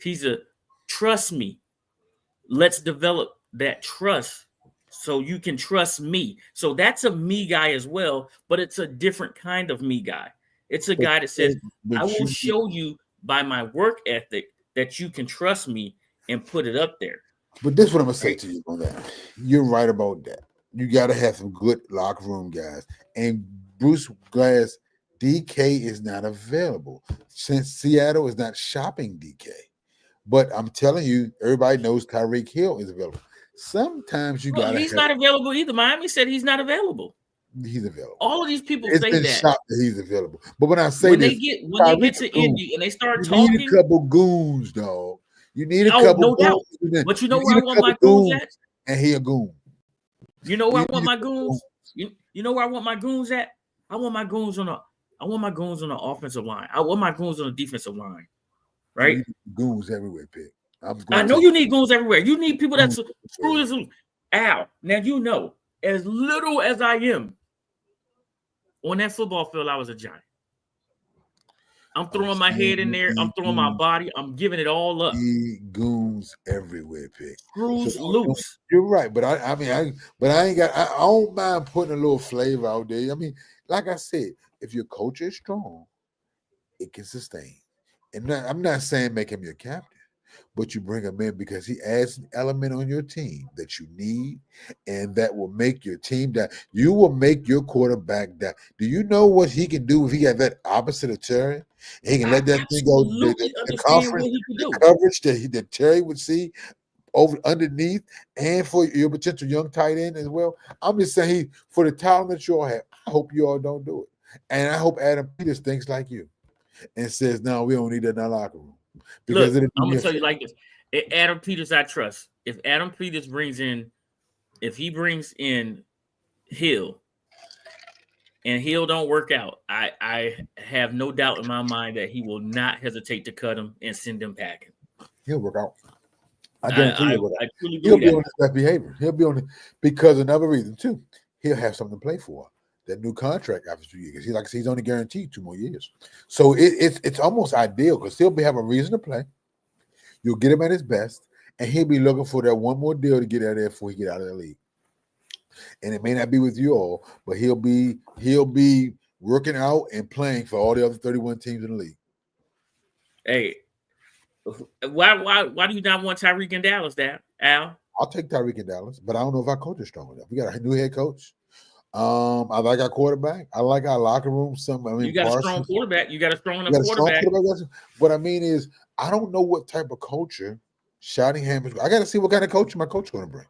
He's a trust me. Let's develop that trust so you can trust me. So that's a me guy as well, but it's a different kind of me guy. It's a guy that says, I will show you by my work ethic that you can trust me and put it up there. But this is what I'm going to say to you on that. You're right about that. You got to have some good locker room guys. And Bruce Glass, DK is not available since Seattle is not shopping DK. But I'm telling you, everybody knows Tyreek Hill is available. Sometimes you got to. He's not available either. Miami said he's not available. He's available. All of these people it's say been that. Shocked that he's available. But when I say when this, they get to Indy and they start talking, you need a couple goons, dog. You need a couple. No doubt. But you know where I want my goons at? And he a goon. You know where I want my goons? You know where I want my goons at? I want my goons on the offensive line. I want my goons on the defensive line. Right? Goons everywhere, Pig. I know you need goons everywhere. You need people that screw this. Al, now as little as I am on that football field, I was a giant. I'm throwing my head in there. I'm throwing my body. I'm giving it all up. Goons everywhere, Pig. Screws loose. You're right, but I don't mind putting a little flavor out there. I mean, like I said, If your coach is strong, it can sustain. And I'm not saying make him your captain, but you bring him in because he adds an element on your team that you need, and that will make your team that you will make your quarterback that. Do you know what he can do if he got that opposite of Terry? He can I let that thing go. absolutely The understand conference, what he could the do. coverage that Terry would see over underneath, and for your potential young tight end as well. I'm just saying, for the talent that you all have, I hope you all don't do it, and I hope Adam Peters thinks like you and says, "No, we don't need that in our locker room," because Look, it'll I'm be gonna tell you like this: Adam Peters, I trust. If Adam Peters if he brings in Hill, and Hill don't work out, I have no doubt in my mind that he will not hesitate to cut him and send him packing. he'll work out. I I guarantee I, he'll work out. I truly He'll believe be that. on his best behavior. He'll be on it because another reason too. He'll have something to play for. That new contract after 2 years. He's like I said, he's only guaranteed 2 more years. So it's almost ideal because he'll have a reason to play. You'll get him at his best, and he'll be looking for that one more deal to get out of there before he get out of the league. And it may not be with you all, but he'll be working out and playing for all the other 31 teams in the league. Hey, why do you not want Tyreek in Dallas, Dad? Al? I'll take Tyreek in Dallas, but I don't know if our coach is strong enough. We got a new head coach. I like our quarterback. I like our locker room. You got a strong Parsons. quarterback. You got a strong We enough got a strong quarterback. quarterback. What I mean is, I don't know what type of culture Shottingham is. I got to see what kind of coach my coach going to bring.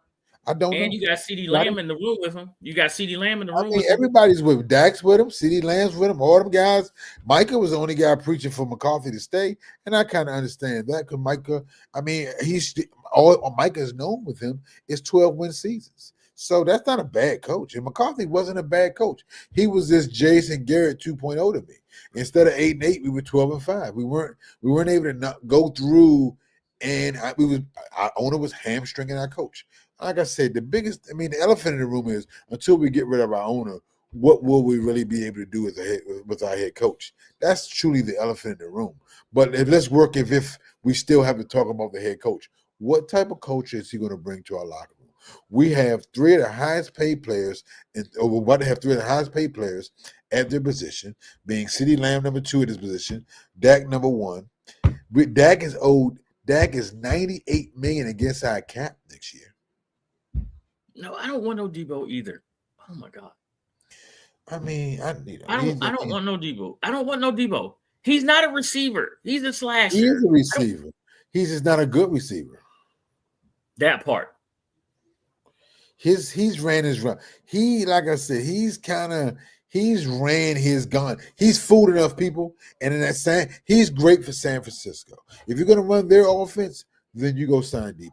I don't And know. you got CeeDee I Lamb in the room with him. You got CeeDee Lamb in the room mean, with him. everybody's with Dax with him. CeeDee Lamb's with him. All them guys. Micah was the only guy preaching for McCarthy to stay, and I kind of understand that because Micah. I mean, all Micah is known with him is 12-win seasons. So that's not a bad coach. And McCarthy wasn't a bad coach. He was this Jason Garrett 2.0 to me. Instead of 8-8, we were 12-5. We weren't able to not go through, and our owner was hamstringing our coach. Like I said, the elephant in the room is until we get rid of our owner, what will we really be able to do with our head coach? That's truly the elephant in the room. But let's work if we still have to talk about the head coach. What type of coach is he going to bring to our locker room? We have three of the highest paid players, or we're about to have three of the highest paid players at their position, being CeeDee Lamb number 2 at his position, Dak number 1. Dak is $98 million against our cap next year. No, I don't want no Debo either. Oh my God. I mean, I don't want no Debo. I don't want no Debo. He's not a receiver. He's a slasher. He is a receiver. He's just not a good receiver. That part. He's ran his run. Like I said, he's ran his gun. He's fooled enough people, and he's great for San Francisco. If you're gonna run their offense, then you go sign Debo.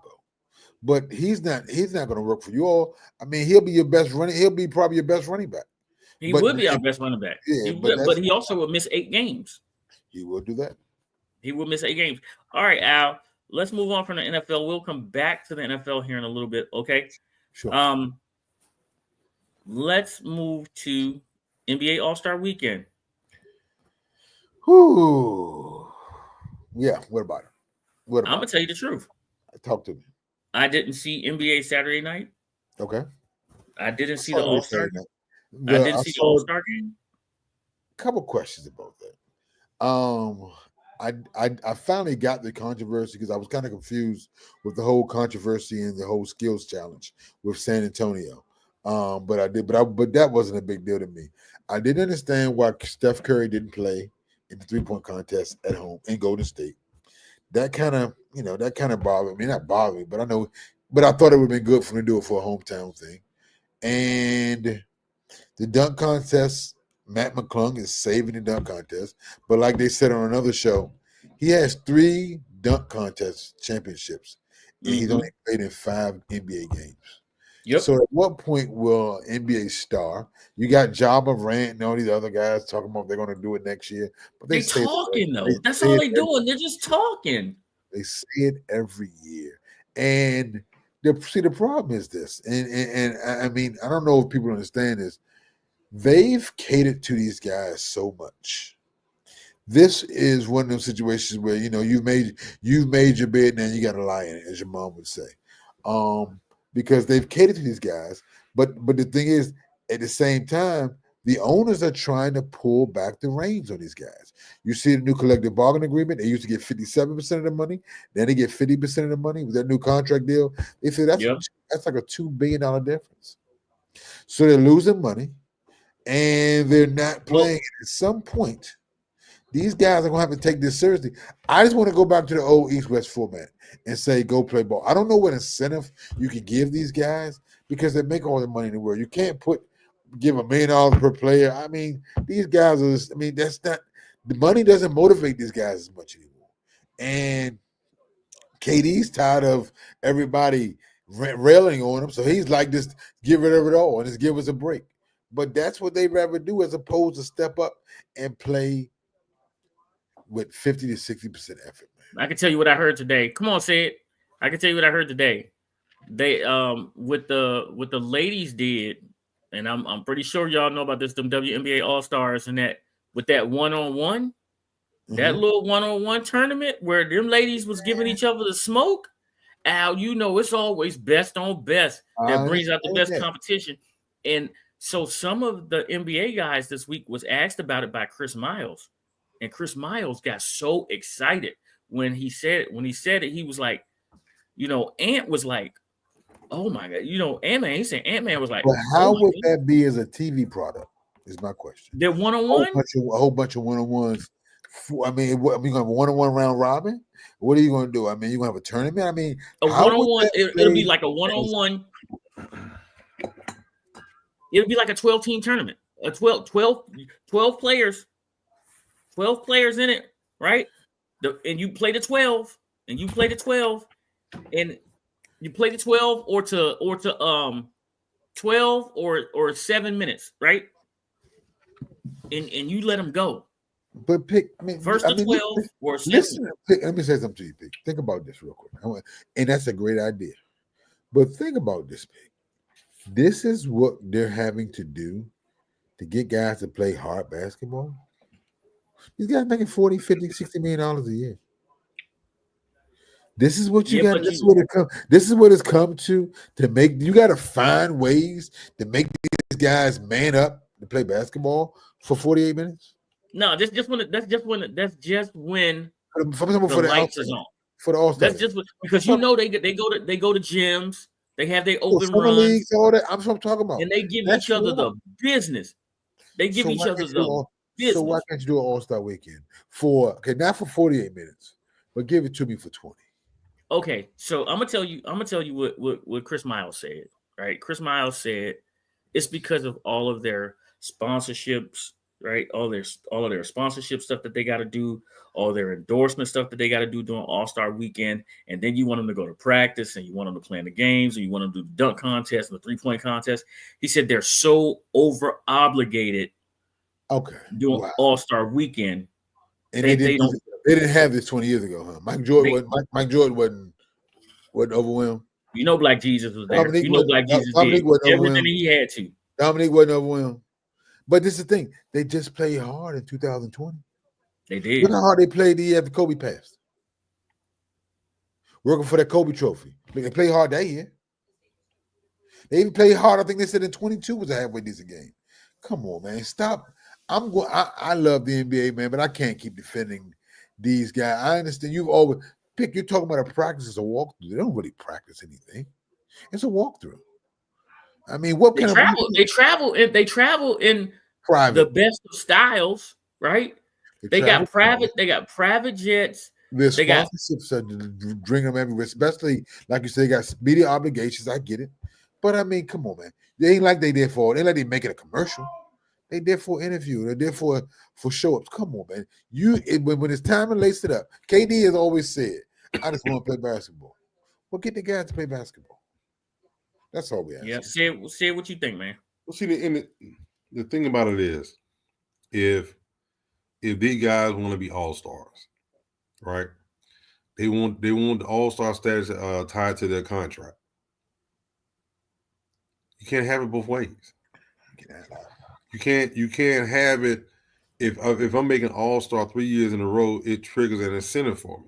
But he's not going to work for you all. I mean, he'll be your best running. He'll be probably your best running back. He would be our best running back. Yeah, but he also would miss 8 games. He will do that. He will miss 8 games. All right, Al. Let's move on from the NFL. We'll come back to the NFL here in a little bit. Okay. Sure. Let's move to NBA All-Star Weekend. Whew. Yeah. What about it? I'm gonna tell you the truth. Talk to me. I didn't see NBA Saturday night. Okay. I didn't see the All-Star game. I didn't see the All-Star game. A couple questions about that. I finally got the controversy because I was kind of confused with the whole controversy and the whole skills challenge with San Antonio. But that wasn't a big deal to me. I didn't understand why Steph Curry didn't play in the 3-point contest at home in Golden State. That kind of bothered me. Not bothered me, but I thought it would have been good for him to do it for a hometown thing. And the dunk contest, Matt McClung is saving the dunk contest. But like they said on another show, he has 3 dunk contest championships. And he's only played in 5 NBA games. Yep. So at what point will NBA star? You got Ja Morant and all these other guys talking about they're going to do it next year. But they're talking, though. That's all they're doing. They're just talking. They say it every year. And the problem is this. And I mean, I don't know if people understand this. They've catered to these guys so much. This is one of those situations where, you've made your bed, now you got to lie in it, as your mom would say. Because they've catered to these guys. But the thing is, at the same time, The owners are trying to pull back the reins on these guys. You see the new collective bargaining agreement. They used to get 57% of the money. Then they get 50% of the money with that new contract deal. They say that's Yep. that's like a $2 billion difference. So they're losing money and they're not Well, playing. At some point, these guys are going to have to take this seriously. I just want to go back to the old East-West format and say, go play ball. I don't know what incentive you can give these guys because they make all the money in the world. You can't give $1 million per player. I mean, these guys are, that's not, the money doesn't motivate these guys as much anymore. And KD's tired of everybody railing on him. So he's like, just get rid of it all and just give us a break. But that's what they'd rather do as opposed to step up and play with 50 to 60% effort, man. I can tell you what I heard today. Come on, say it. I can tell you what I heard today. They what the ladies did, and I'm pretty sure y'all know about this, them WNBA All Stars and that with that one-on-one, that little one-on-one tournament where them ladies was giving each other the smoke. Al, you know it's always best on best that brings out the best competition. And so some of the NBA guys this week was asked about it by Chris Miles. And Chris Miles got so excited when he said it. He was like, Ant was like, oh my God, Ant-Man. He said Ant-Man was like, but how would that be as a TV product? Is my question. They're one-on-one? A whole bunch of one-on-ones. I mean, are we going to have a one-on-one round robin? What are you going to do? I mean, you're going to have a tournament? I mean, a one-on-one. It'll be like a one-on-one. It'll be like a 12-team tournament. 12 players. 12 players in it, right? And you play the 12, and you play the 12, and you play the 12 or to 12 or 7 minutes, right? And you let them go. But pick, first to 12 or 7. Let me say something to you, Pick. Think about this real quick. And that's a great idea. But think about this, Pick. This is what they're having to do to get guys to play hard basketball. These guys making $40, $50, $60 million a year. This is what you got. This is what it's come to make. You got to find ways to make these guys man up to play basketball for 48 minutes. No, that's just when for the lights is on. For the All-Star. That's just because they go to gyms. They have their open summer runs. Leagues, all that. I'm talking about. And they give each other the business. They give each other the business. So why can't you do an All-Star weekend not for 48 minutes, but give it to me for 20? Okay, so I'm gonna tell you what Chris Miles said. Right, Chris Miles said it's because of all of their sponsorships, right? All of their sponsorship stuff that they got to do, all their endorsement stuff that they got to do during All-Star weekend, and then you want them to go to practice, and you want them to play in the games, and you want them to do the dunk contest and the 3-point contest. He said they're so over obligated. Okay, doing All-Star weekend, and they didn't have this 20 years ago, huh? Mike Jordan wasn't overwhelmed. You know, Black Jesus was there. Black Jesus did everything he had to. Dominique wasn't overwhelmed. But this is the thing. They just played hard in 2020. They did. Look how hard they played the year after Kobe passed. Working for that Kobe trophy. They played hard that year. They even played hard. I think they said in 22 was a halfway decent game. Come on, man. Stop. I love the NBA, man, but I can't keep defending these guys. I understand you're talking about a practice as a walkthrough. They don't really practice anything. It's a walkthrough. I mean, they travel in private. The best of styles, right? They got private jets. Their sponsorships are bring them everywhere, especially like you say, they got media obligations. I get it. But I mean, come on, man. They ain't like they there for it. They ain't like they making a commercial. They there for an interview. They're there for show-ups. Come on, man. When it's time to lace it up, KD has always said, I just want to play basketball. Well, get the guys to play basketball. That's all we ask. Yeah, say what you think, man. Well, see, the thing about it is, if these guys want to be all-stars, right? They want the all-star status tied to their contract. You can't have it both ways. You can't have it if I'm making all-star 3 years in a row, it triggers an incentive for me.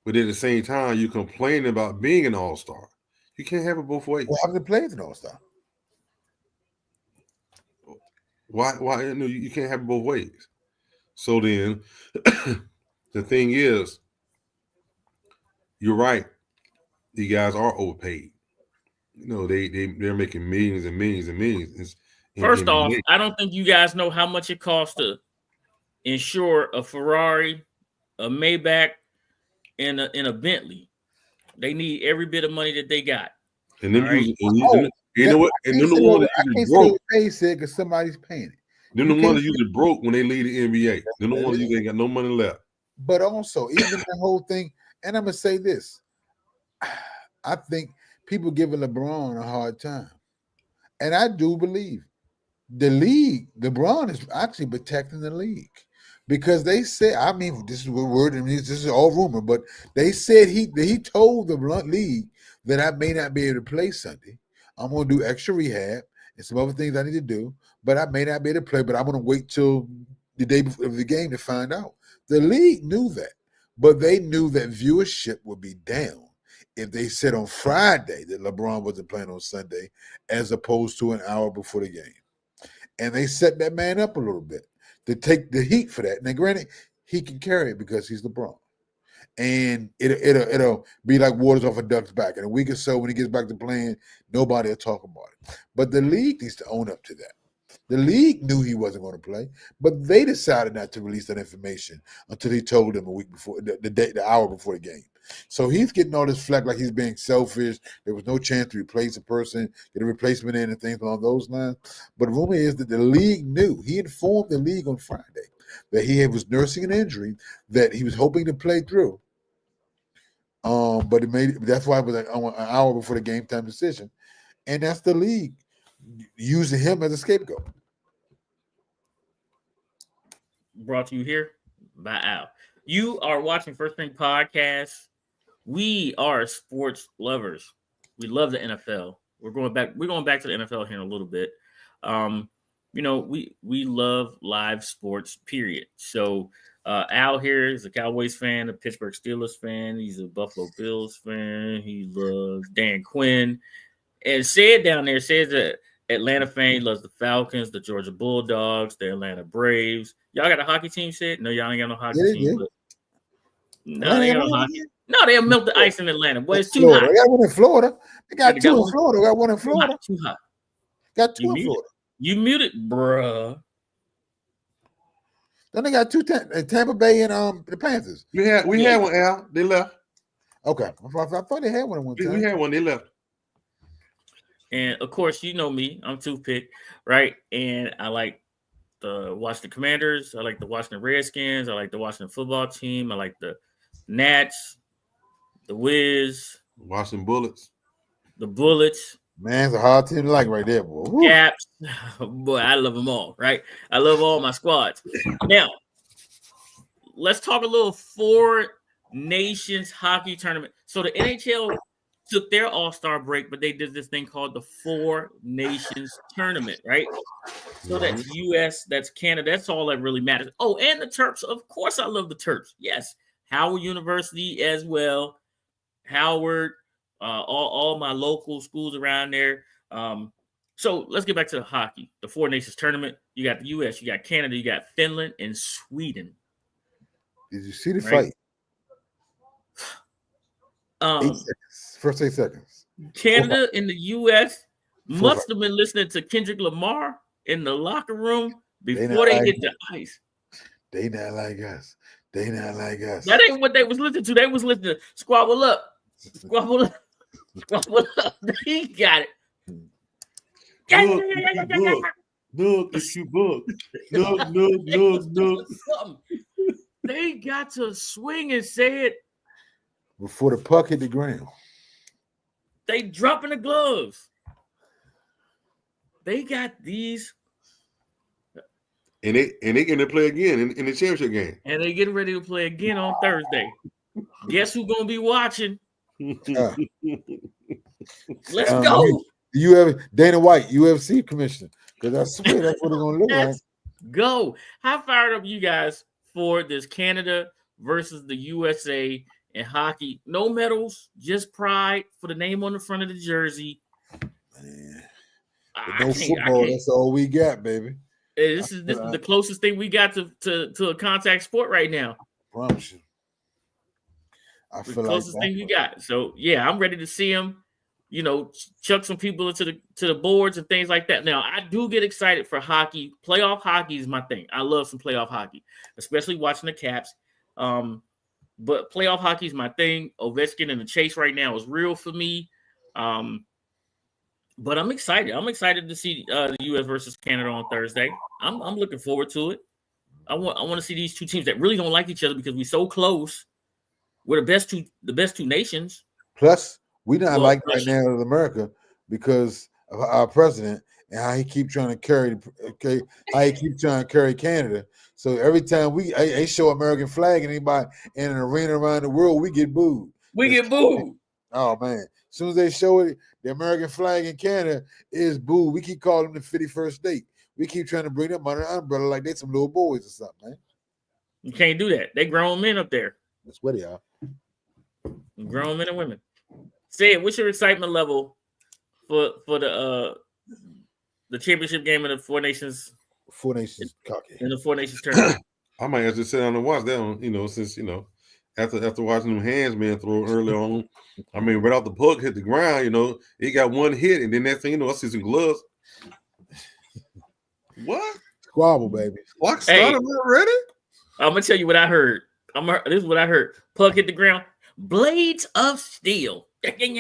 But at the same time, you complain about being an all-star. You can't have it both ways. Well, how many players an all-star? Why? No, you can't have it both ways. So then, the thing is, you're right. The guys are overpaid. They're making millions and millions and millions in First off, NBA. I don't think you guys know how much it costs to insure a Ferrari, a Maybach, and a Bentley. They need every bit of money that they got. And them All right. usually, you know what? And then the ones that I usually can't say broke. they pay said because somebody's paying it. Then You the can't ones that usually broke when they leave the NBA. Then the That's ones that usually ain't got no money left. But also, even the whole thing, and I'm gonna say this: I think people giving LeBron a hard time, and I do believe the league, LeBron is actually protecting the league because they said, I mean, this is what word, I mean, this is all rumor, but they said he told the league that I may not be able to play Sunday. I'm going to do extra rehab and some other things I need to do, but I may not be able to play. But I'm going to wait till the day before the game to find out. The league knew that, but they knew that viewership would be down if they said on Friday that LeBron wasn't playing on Sunday, as opposed to an hour before the game. And they set that man up a little bit to take the heat for that. Now, granted, he can carry it because he's LeBron. And it'll be like waters off a duck's back. In a week or so, when he gets back to playing, nobody will talk about it. But the league needs to own up to that. The league knew he wasn't going to play, but they decided not to release that information until he told them a week before, the hour before the game. So he's getting all this flack like he's being selfish. There was no chance to replace a person, get a replacement in, and things along those lines. But the rumor is that the league knew. He informed the league on Friday that he was nursing an injury that he was hoping to play through. But that's why it was an hour before the game time decision, and that's the league using him as a scapegoat. Brought to you here by Al. You are watching First Thing Podcast. We are sports lovers. We love the NFL. We're going back to the NFL here in a little bit. We love live sports, period. So Al here is a Cowboys fan, a Pittsburgh Steelers fan. He's a Buffalo Bills fan. He loves Dan Quinn. And said down there says that Atlanta fan, he loves the Falcons, the Georgia Bulldogs, the Atlanta Braves. Y'all got a hockey team set? No, y'all ain't got no hockey team. But no, they ain't got no hockey. No, they'll melt the ice in Atlanta. Boy, it's too Florida. hot. They got one in Florida. They got two in Florida. They got one in Florida. Too hot. Got two in Florida. You muted, bruh. Then they got two Tampa Bay and the Panthers. We had one, Al. They left. Okay. I thought they had one at one time. We had one. They left. And of course, you know me. I'm Toothpick, right? And I like to watch the Commanders. I like to watch the Redskins. I like to watch the football team. I like the Nats, the Wiz, Washington Bullets, the Bullets. Man, it's a hard team to like right there, boy. Woo. Caps. Boy, I love them all, right? I love all my squads. Now, let's talk a little Four Nations hockey tournament. So the NHL took their all-star break, but they did this thing called the Four Nations tournament, right? So that's U.S., that's Canada, that's all that really matters. Oh, and the Terps. Of course I love the Terps. Yes. Howard University as well. Howard, all my local schools around there. So let's get back to the hockey, the Four Nations tournament. You got the U.S., you got Canada, you got Finland, and Sweden. Did you see the fight? 8 seconds. First 8 seconds. Canada and the U.S. must have been listening to Kendrick Lamar in the locker room before they hit the ice. They not like us. They not like us. That ain't what they was listening to. They was listening to Squabble Up. Squabble Up. Squabble Up. They got it. Look, it's you book. Look. They got to swing and say it before the puck hit the ground. They dropping the gloves. They got these. And they going to play again in the championship game. And they getting ready to play again on Thursday. Guess who's going to be watching? Let's go. You have Dana White, UFC commissioner. Because I swear that's what it's going to look like. Go. How fired up you guys for this Canada versus the USA in hockey? No medals, just pride for the name on the front of the jersey. Man. No football, that's all we got, baby. This is the closest thing we got to a contact sport right now. Promise you. I The feel closest like thing we got. So yeah, I'm ready to see him. Chuck some people into the boards and things like that. Now I do get excited for hockey. Playoff hockey is my thing. I love some playoff hockey, especially watching the Caps. But playoff hockey is my thing. Ovechkin and the chase right now is real for me. But I'm excited. I'm excited to see the U.S. versus Canada on Thursday. I'm looking forward to it. I want to see these two teams that really don't like each other because we're so close. We're the best two nations. Plus, we not like right now in America because of our president and how he keep trying to carry Canada. So every time they show American flag and anybody in an arena around the world, we get booed. We get booed. Oh man! As soon as they show it, the American flag in Canada is booed. We keep calling them the 51st state. We keep trying to bring them under an umbrella like they some little boys or something, man. You can't do that. They grown men up there. That's what they are. Grown men and women. Say it. What's your excitement level for the championship game in the Four Nations? Cocky. In the Four Nations tournament. I might have to sit down and watch that one. Since after watching them hands man throw early on. I mean, right off the puck hit the ground. He got one hit, and then next thing I see some gloves. What? Squabble, baby. Clock started already? I'm gonna tell you what I heard. This is what I heard. Puck hit the ground. Blades of steel. I used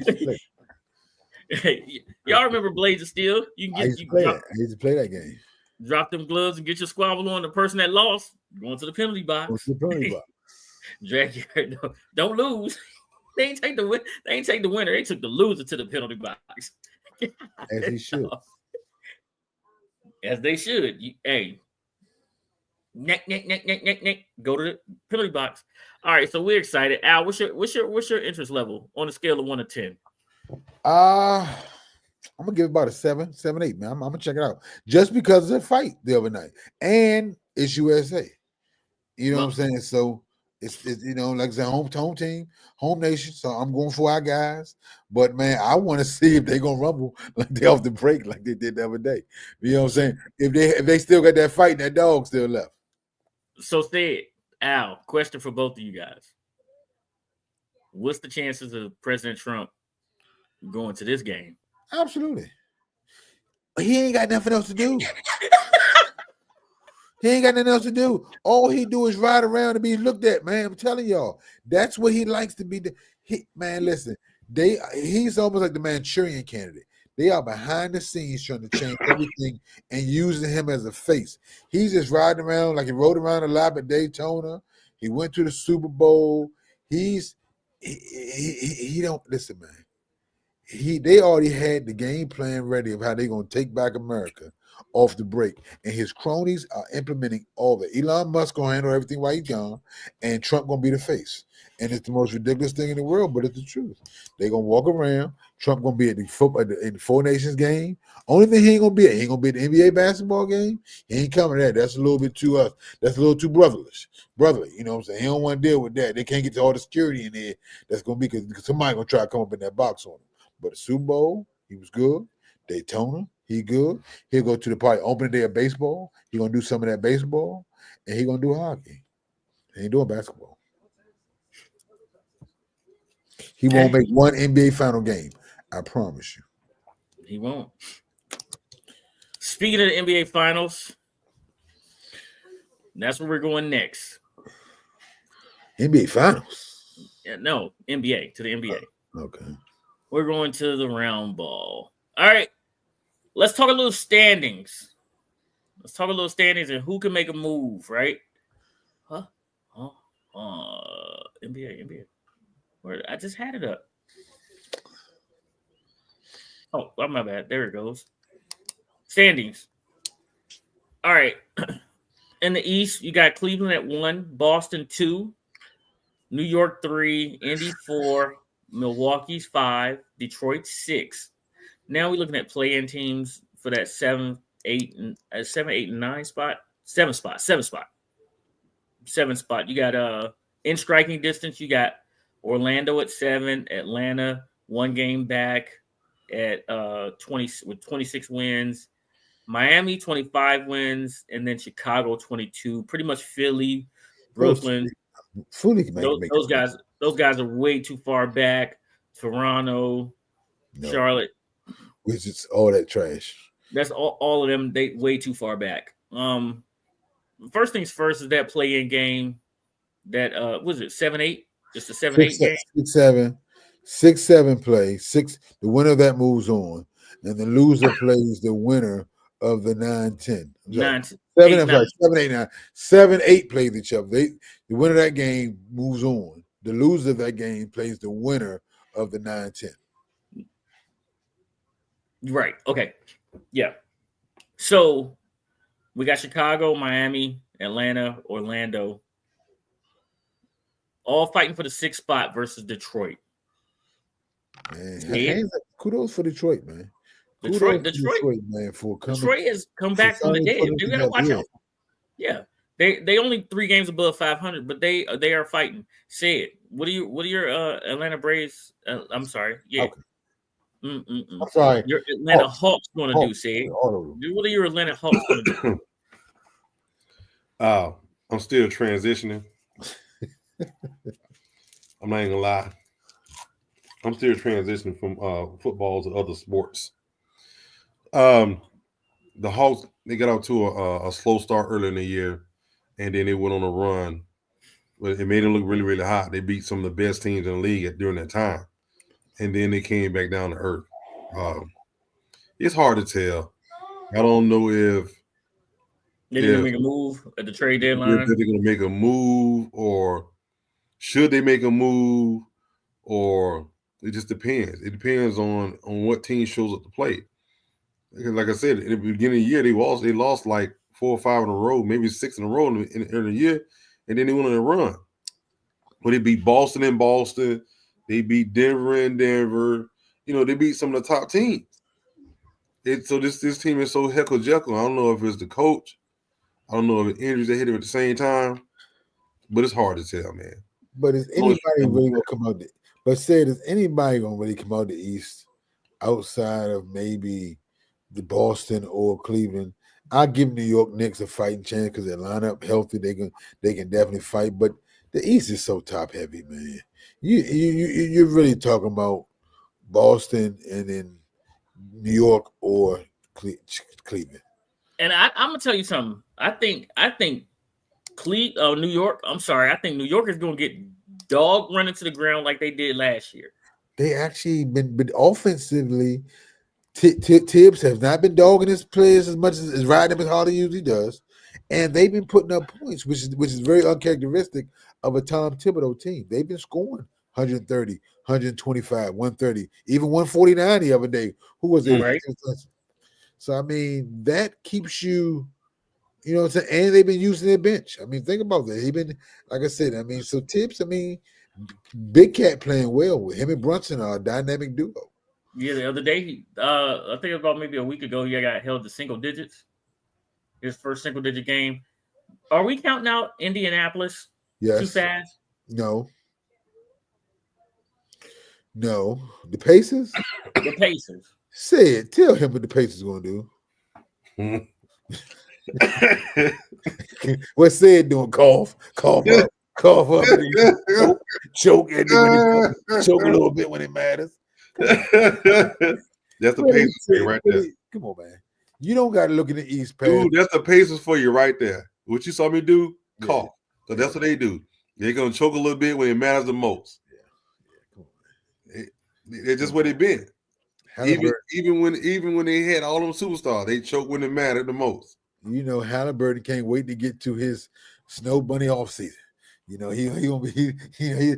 to play. Y'all remember Blades of Steel? I used to play that game. Drop them gloves and get your squabble on the person that lost. Going to the penalty box. Drag your don't lose. They ain't take the winner. They took the loser to the penalty box. As he should. As they should. Neck. Go to the penalty box. All right, so we're excited. Al, what's your interest level on a scale of 1 to 10? I'm gonna give it about a 7, 8, man. I'm gonna check it out just because of the fight the other night, and it's USA. You know what I'm saying? So it's like I said, home team, home nation. So I'm going for our guys. But man, I want to see if they're gonna rumble like they off the break like they did the other day. You know what I'm saying? If they still got that fight, and that dog still left. So Al, question for both of you guys. What's the chances of President Trump going to this game? Absolutely. He ain't got nothing else to do. He ain't got nothing else to do. All he do is ride around and be looked at, man. I'm telling y'all. That's what he likes to be. Man, listen. He's almost like the Manchurian candidate. They are behind the scenes trying to change everything and using him as a face. He's just riding around like he rode around a lot at Daytona. He went to the Super Bowl. He don't listen, man. They already had the game plan ready of how they're gonna take back America off the break, and his cronies are implementing all of it. Elon Musk gonna handle everything while he's gone, and Trump gonna be the face. And it's the most ridiculous thing in the world, but it's the truth. They're gonna walk around. Trump gonna be at the Four Nations game. Only thing he ain't gonna be at the NBA basketball game. He ain't coming to that. That's a little bit too That's a little too brotherly. You know what I'm saying? He don't want to deal with that. They can't get to all the security in there. That's gonna be because somebody gonna try to come up in that box on him. But the Super Bowl, he was good. Daytona, he good. He'll go to the party opening day of baseball. He gonna do some of that baseball, and he gonna do hockey. He ain't doing basketball. He won't make one NBA final game. I promise you. He won't. Speaking of the NBA finals, that's where we're going next. NBA finals? Yeah, no, NBA, to the NBA. Okay. We're going to the round ball. All right. Let's talk a little standings. And who can make a move, right? NBA. I just had it up. Oh, my bad. There it goes. Standings. All right. In the East, you got Cleveland at 1, Boston 2, New York 3, Indy 4, Milwaukee's 5, Detroit 6. Now we're looking at play-in teams for that 7, 8, and 9 spot. 7 spot. You got in striking distance, you got Orlando at 7, Atlanta 1 game back, at 26 wins. Miami 25 wins, and then Chicago 22. Pretty much Philly, Brooklyn. Philly can make Those guys are way too far back. Toronto, no, Charlotte. which is all that trash. That's all of them. They way too far back. First things first is that play-in game. That was it 7-8? Just a 7-8 game. 6-7 play. The winner of that moves on, and the loser plays the winner of the 9-10. 7-8 played each other. The winner of that game moves on. The loser of that game plays the winner of the 9-10. Right. Okay. Yeah. So we got Chicago, Miami, Atlanta, Orlando, all fighting for the 6th spot versus Detroit. Man, kudos for Detroit, man. Detroit, man, for coming. Detroit has come back from the dead. You got to watch out. Yeah, they only 3 games above 500, but they are fighting. Say it. What are your Atlanta Braves? I'm sorry. Yeah. Okay. I'm sorry. Your Atlanta Hawks going to do? Say it. What are your Atlanta Hawks going to do? I'm still transitioning. I'm not even gonna lie. I'm still transitioning from football to other sports. The Hawks, they got out to a slow start early in the year, and then they went on a run. But it made them look really, really hot. They beat some of the best teams in the league during that time, and then they came back down to earth. It's hard to tell. I don't know if they're going to make a move at the trade deadline. If they're going to make a move, or should they make a move, or it just depends. It depends on what team shows up to play. Like I said, in the beginning of the year, they lost like 4 or 5 in a row, maybe 6 in a row in the year, and then they went on a run. But they beat Boston in Boston. They beat Denver in Denver. They beat some of the top teams. So this team is so heckle-jekyll. I don't know if it's the coach. I don't know if it's injuries that hit him at the same time. But it's hard to tell, man. But is anybody really going to come out? Is anybody going to really come out the East outside of maybe the Boston or Cleveland? I'll give New York Knicks a fighting chance because they line up healthy. They can definitely fight. But the East is so top heavy, man. You're really talking about Boston and then New York or Cleveland. And I'm gonna tell you something. I think New York. I'm sorry. I think New York is gonna get dog running to the ground like they did last year. They actually been offensively. Tibbs has not been dogging his players as much as riding them as hard as he usually does, and they've been putting up points, which is very uncharacteristic of a Tom Thibodeau team. They've been scoring 130, 125, 130, even 149 the other day. Who was it? Right. So I mean, that keeps you, what I'm saying, and they've been using their bench. I mean, think about that. He been, like I said, so Tibbs, Big Cat playing well with him and Brunson are a dynamic duo. Yeah, the other day, I think about maybe a week ago, he got held to single digits. His first single digit game. Are we counting out Indianapolis? Yes. Too fast? No. The Pacers? The Pacers. Say it. Tell him what the Pacers going to do. What's said doing? Cough up, choke a little bit when it matters. That's the Pacers for you right there. Come on, man. You don't got to look in the East, dude. That's the Pacers for you right there. What you saw me do? Cough. So that's what they do. They're gonna choke a little bit when it matters the most. Come on, man. It's just where they've been. Even when they had all them superstars, they choke when it mattered the most. Halliburton can't wait to get to his Snow Bunny off season. He gonna be he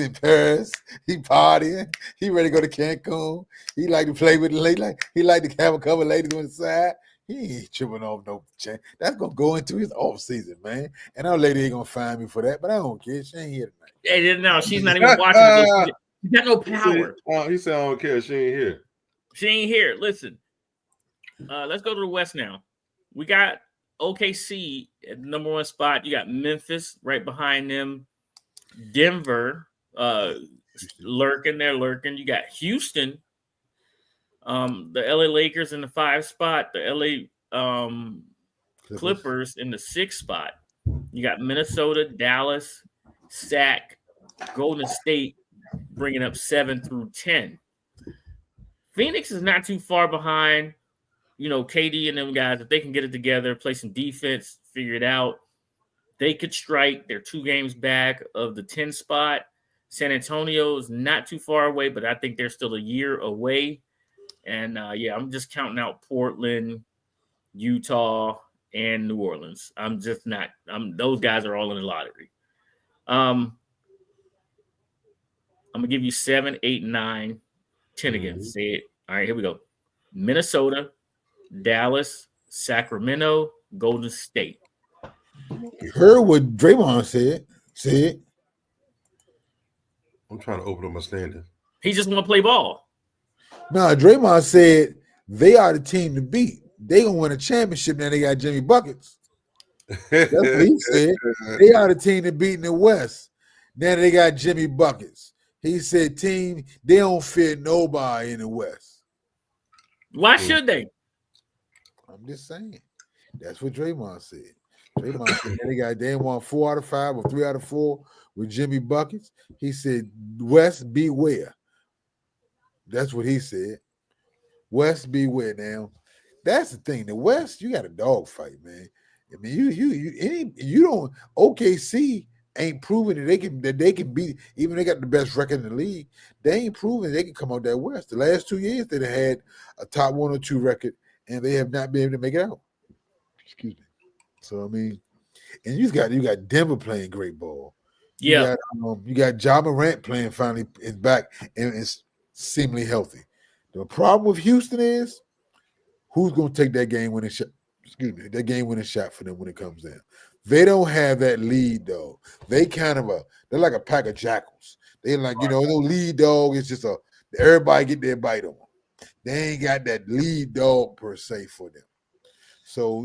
in Paris, he partying, he ready to go to Cancun. He like to play with the lady, he like to have a couple of ladies on the side. He ain't tripping off no chain. That's gonna go into his off season, man. And our lady ain't gonna find me for that, but I don't care. She ain't here tonight. Hey, no, she's not even watching it. She got no power. He said, I don't care. She ain't here. She ain't here. Listen, let's go to the West now. We got OKC at the number 1 spot. You got Memphis right behind them. Denver lurking. You got Houston The LA Lakers in the 5 spot, the LA Clippers in the 6 spot. You got Minnesota, Dallas, Sac, Golden State bringing up 7 through 10. Phoenix is not too far behind. KD and them guys, if they can get it together, play some defense, figure it out, they could strike. They're 2 games back of the 10 spot. San Antonio is not too far away, but I think they're still a year away. And I'm just counting out Portland, Utah, and New Orleans. I'm just not. Those guys are all in the lottery. I'm gonna give you 7, 8, 9, 10 again. Say it. All right, here we go. Minnesota, Dallas, Sacramento, Golden State. You heard what Draymond said. I'm trying to open up my standings. He just want to play ball. No, Draymond said they are the team to beat. They gonna win a championship. Now they got Jimmy Buckets. That's what he said. They are the team to beat in the West. Now they got Jimmy Buckets. He said, team, they don't fear nobody in the West. Why should they? I'm just saying. That's what Draymond said. Draymond said they won 4 out of 5 or 3 out of 4 with Jimmy Buckets. He said, West, beware. That's what he said. West, beware. Now, that's the thing. The West, you got a dog fight, man. I mean, you don't. OKC ain't proving that they can beat. Even they got the best record in the league. They ain't proving they can come out that West. The last 2 years, they had a top 1 or 2 record, and they have not been able to make it out. Excuse me. So I mean, and you got Denver playing great ball. Yeah, you got Ja Morant playing finally is back and is seemingly healthy. The problem with Houston is who's going to take that game winning shot. Excuse me, that game winning shot for them when it comes down. They don't have that lead though. They they're like a pack of jackals. They like no lead dog. It's just everybody get their bite on them. They ain't got that lead dog per se for them. So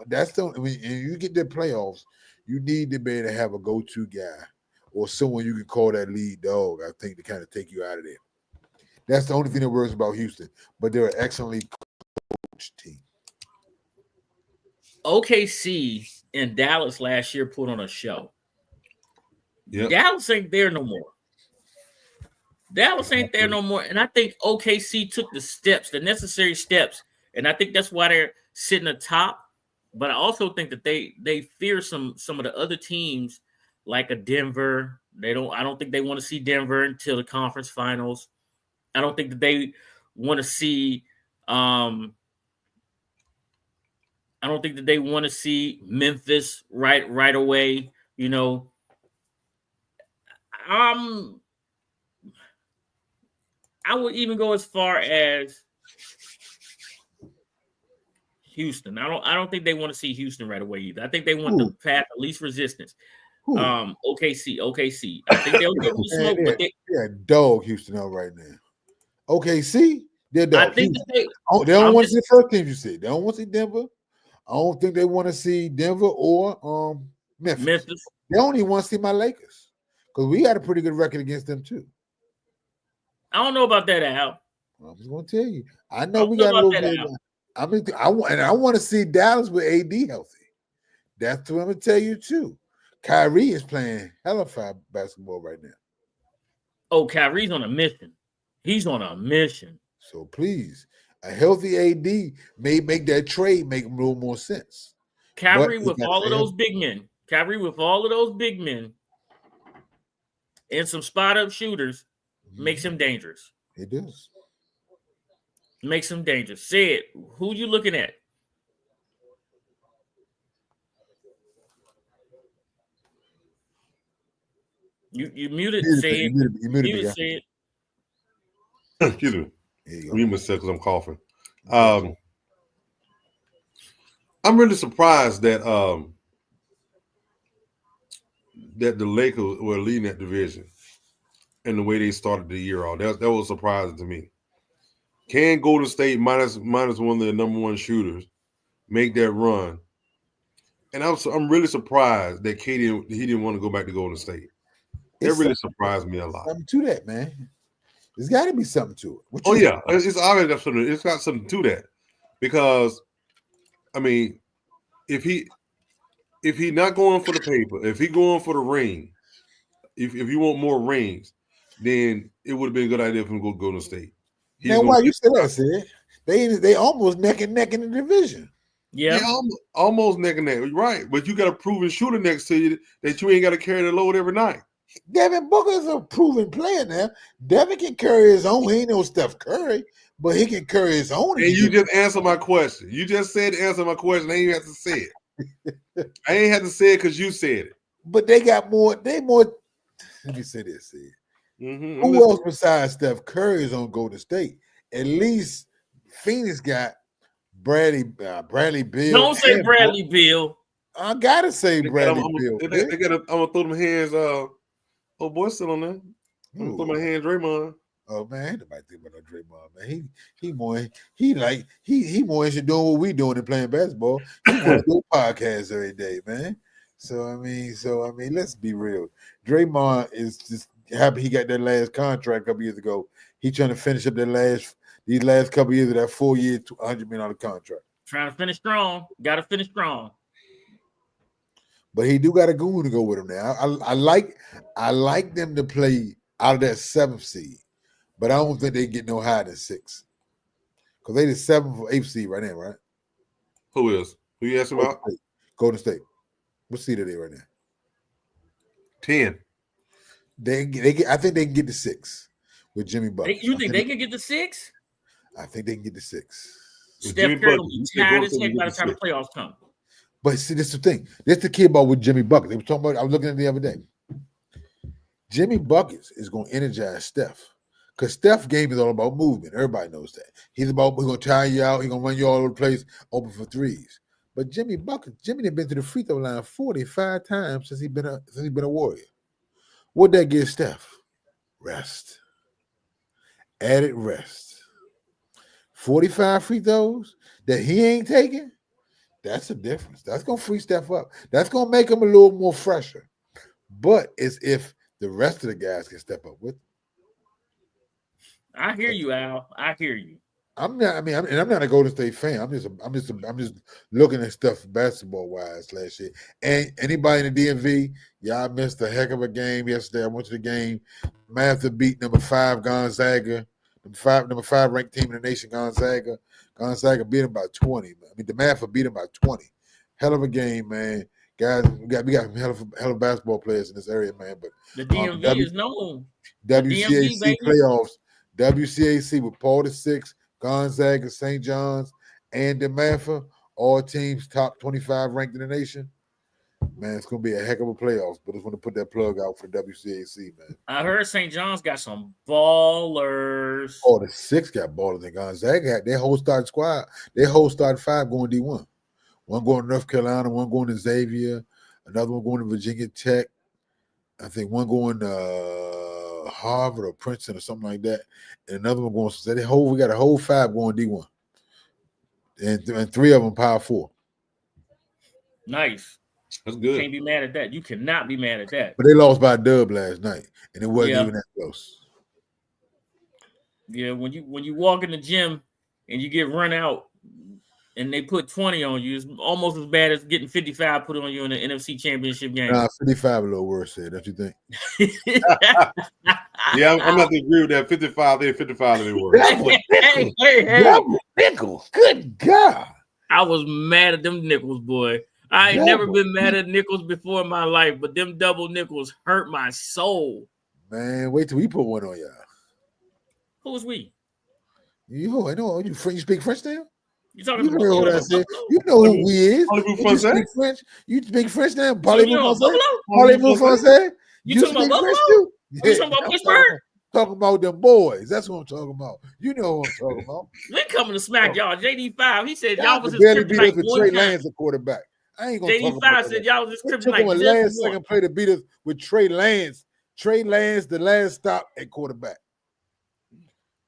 that's the. I mean, and you get the playoffs, you need to be able to have a go-to guy or someone you can call that lead dog. I think to kind of take you out of there. That's the only thing that worries about Houston, but they're an excellently coached team. OKC and Dallas last year put on a show. Yep. Dallas ain't there no more. And I think OKC took the necessary steps, and I think that's why they're sitting atop. But I also think that they fear some of the other teams like a Denver. I don't think they want to see Denver until the conference finals. I don't think that they want to see I don't think that they want to see Memphis right away. I would even go as far as Houston. I don't think they want to see Houston right away either. I think they want the path of least resistance. OKC. I think they'll give them smoke, but they dog Houston out right now. OKC, they're dog. I think they don't want to see the first team you said. They don't want to see Denver. I don't think they want to see Denver or Memphis. They only want to see my Lakers because we got a pretty good record against them too. I don't know about that, Al. I'm just going to tell you. I know we got a little bit. I want to see Dallas with AD healthy. That's what I'm going to tell you too. Kyrie is playing hella fire basketball right now. Oh, Kyrie's on a mission. He's on a mission. So please, a healthy AD may make that trade make a little more sense. Kyrie with all of those big men. And some spot-up shooters makes him dangerous. It does. Makes him dangerous. Say it. Who you looking at? You muted. Say it. You muted. Say it. Excuse me. Mute myself because I'm coughing. I'm really surprised that that the Lakers were leading that division and the way they started the year off. That was surprising to me. Can Golden State minus one of their number 1 shooters make that run? And I'm really surprised that he didn't want to go back to Golden State. That really surprised me a lot. Something to that, man. There's got to be something to it. What Oh you yeah, it's already got something. It's got something to that because, I mean, if he not going for the paper, if he going for the ring, if you want more rings, then it would have been a good idea for him to go Golden State. He's Man, going why you say that, Sid? They almost neck and neck in the division. Yeah. almost neck and neck, right? But you got a proven shooter next to you that you ain't got to carry the load every night. Devin Booker's a proven player now. Devin can carry his own. He ain't no Steph Curry, but he can carry his own. And you just answered my question. You just said to answer my question. I ain't have to say it. I ain't have to say it because you said it. But they got more. They more. Let me say this, Sid. Mm-hmm. Who else besides Steph Curry is on Golden State? At least Phoenix got Bradley Beal. Don't say Bradley Beal. I gotta say Bradley Beal. I'm gonna throw them hands. Oh boy, still on there. I'm gonna throw my hand, Draymond. Oh man, nobody think about no Draymond, man. He more interested in doing what we doing than playing basketball. He want to do podcasts every day, man. So I mean, let's be real. Draymond is just happy he got that last contract a couple years ago. He trying to finish up these last couple years of that 4-year, $100 million contract. Trying to finish strong. Got to finish strong. But he do got a goon to go with him now. I like them to play out of that 7th seed, but I don't think they get no higher than 6. Because they the 7th or 8th seed right now, right? Who is? Who you asking about? Golden State. What seed are they right now? 10. I think they can get to 6 with Jimmy Butler. You think they can get to 6? I think they can get to 6. Steph Curry will be tired as heck by the time the playoffs come. But see, this is the thing. This is the key about with Jimmy Buckets. They were talking about. I was looking at it the other day. Jimmy Buckets is going to energize Steph because Steph's game is all about movement. Everybody knows that. He's going to tire you out. He's going to run you all over the place, open for threes. But Jimmy has been to the free throw line 45 times since he's been a Warrior. What'd that give Steph? Rest. Added rest. 45 free throws that he ain't taking. That's a difference. That's going to free Steph up. That's going to make him a little more fresher. But it's if the rest of the guys can step up with him. I hear you, Al. I hear you. I'm not a Golden State fan. I'm just looking at stuff basketball wise last year. And anybody in the DMV, y'all missed a heck of a game yesterday. I went to the game. Mather beat number 5 Gonzaga, number 5 ranked team in the nation, Gonzaga. Gonzaga beat him by 20. I mean, the Mather beat him by 20. Hell of a game, man. Guys, we got some hell of basketball players in this area, man. But the DMV is known. WCAC DMV, playoffs. WCAC with Paul VI, Gonzaga, St. John's, and DeMatha, all teams top 25 ranked in the nation. Man, it's going to be a heck of a playoffs, but I just want to put that plug out for WCAC, man. I heard St. John's got some ballers. Oh, the 6 got ballers in Gonzaga. Had their whole starting squad. Their whole starting 5 going D1. One going to North Carolina, one going to Xavier, another one going to Virginia Tech. I think one going to Harvard or Princeton or something like that, and another one going. So we got a whole 5 going D1, and 3 of them Power 4. Nice. That's good. You can't be mad at that. You cannot be mad at that. But they lost by a dub last night, and it wasn't even that close. Yeah, when you walk in the gym and you get run out, and they put 20 on you, it's almost as bad as getting 55 put on you in the NFC Championship game. 55 a little worse, don't you think? Yeah, I'm not to agree with that. 55 there, 55 there worse. Double nickel. Good God. I was mad at them nickels, boy. I ain't never been mad at nickels before in my life, but them double nickels hurt my soul. Man, wait till we put one on y'all. Who was we? You, I know. You speak French now? You talking about what I said? You know who we is. You speak French? You speak French now? Parlez-vous français? You talking about Buffalo? You talking about Pittsburgh? Talking about them boys. That's what I'm talking about. You know what I'm talking about. We coming to smack y'all. JD5, he said y'all was his barely beat us kryptonite with one Trey time. Lance, a quarterback. I ain't gonna talk about JD5 said y'all was his kryptonite. Last second play to beat us with Trey Lance. Trey Lance, the last stop at quarterback.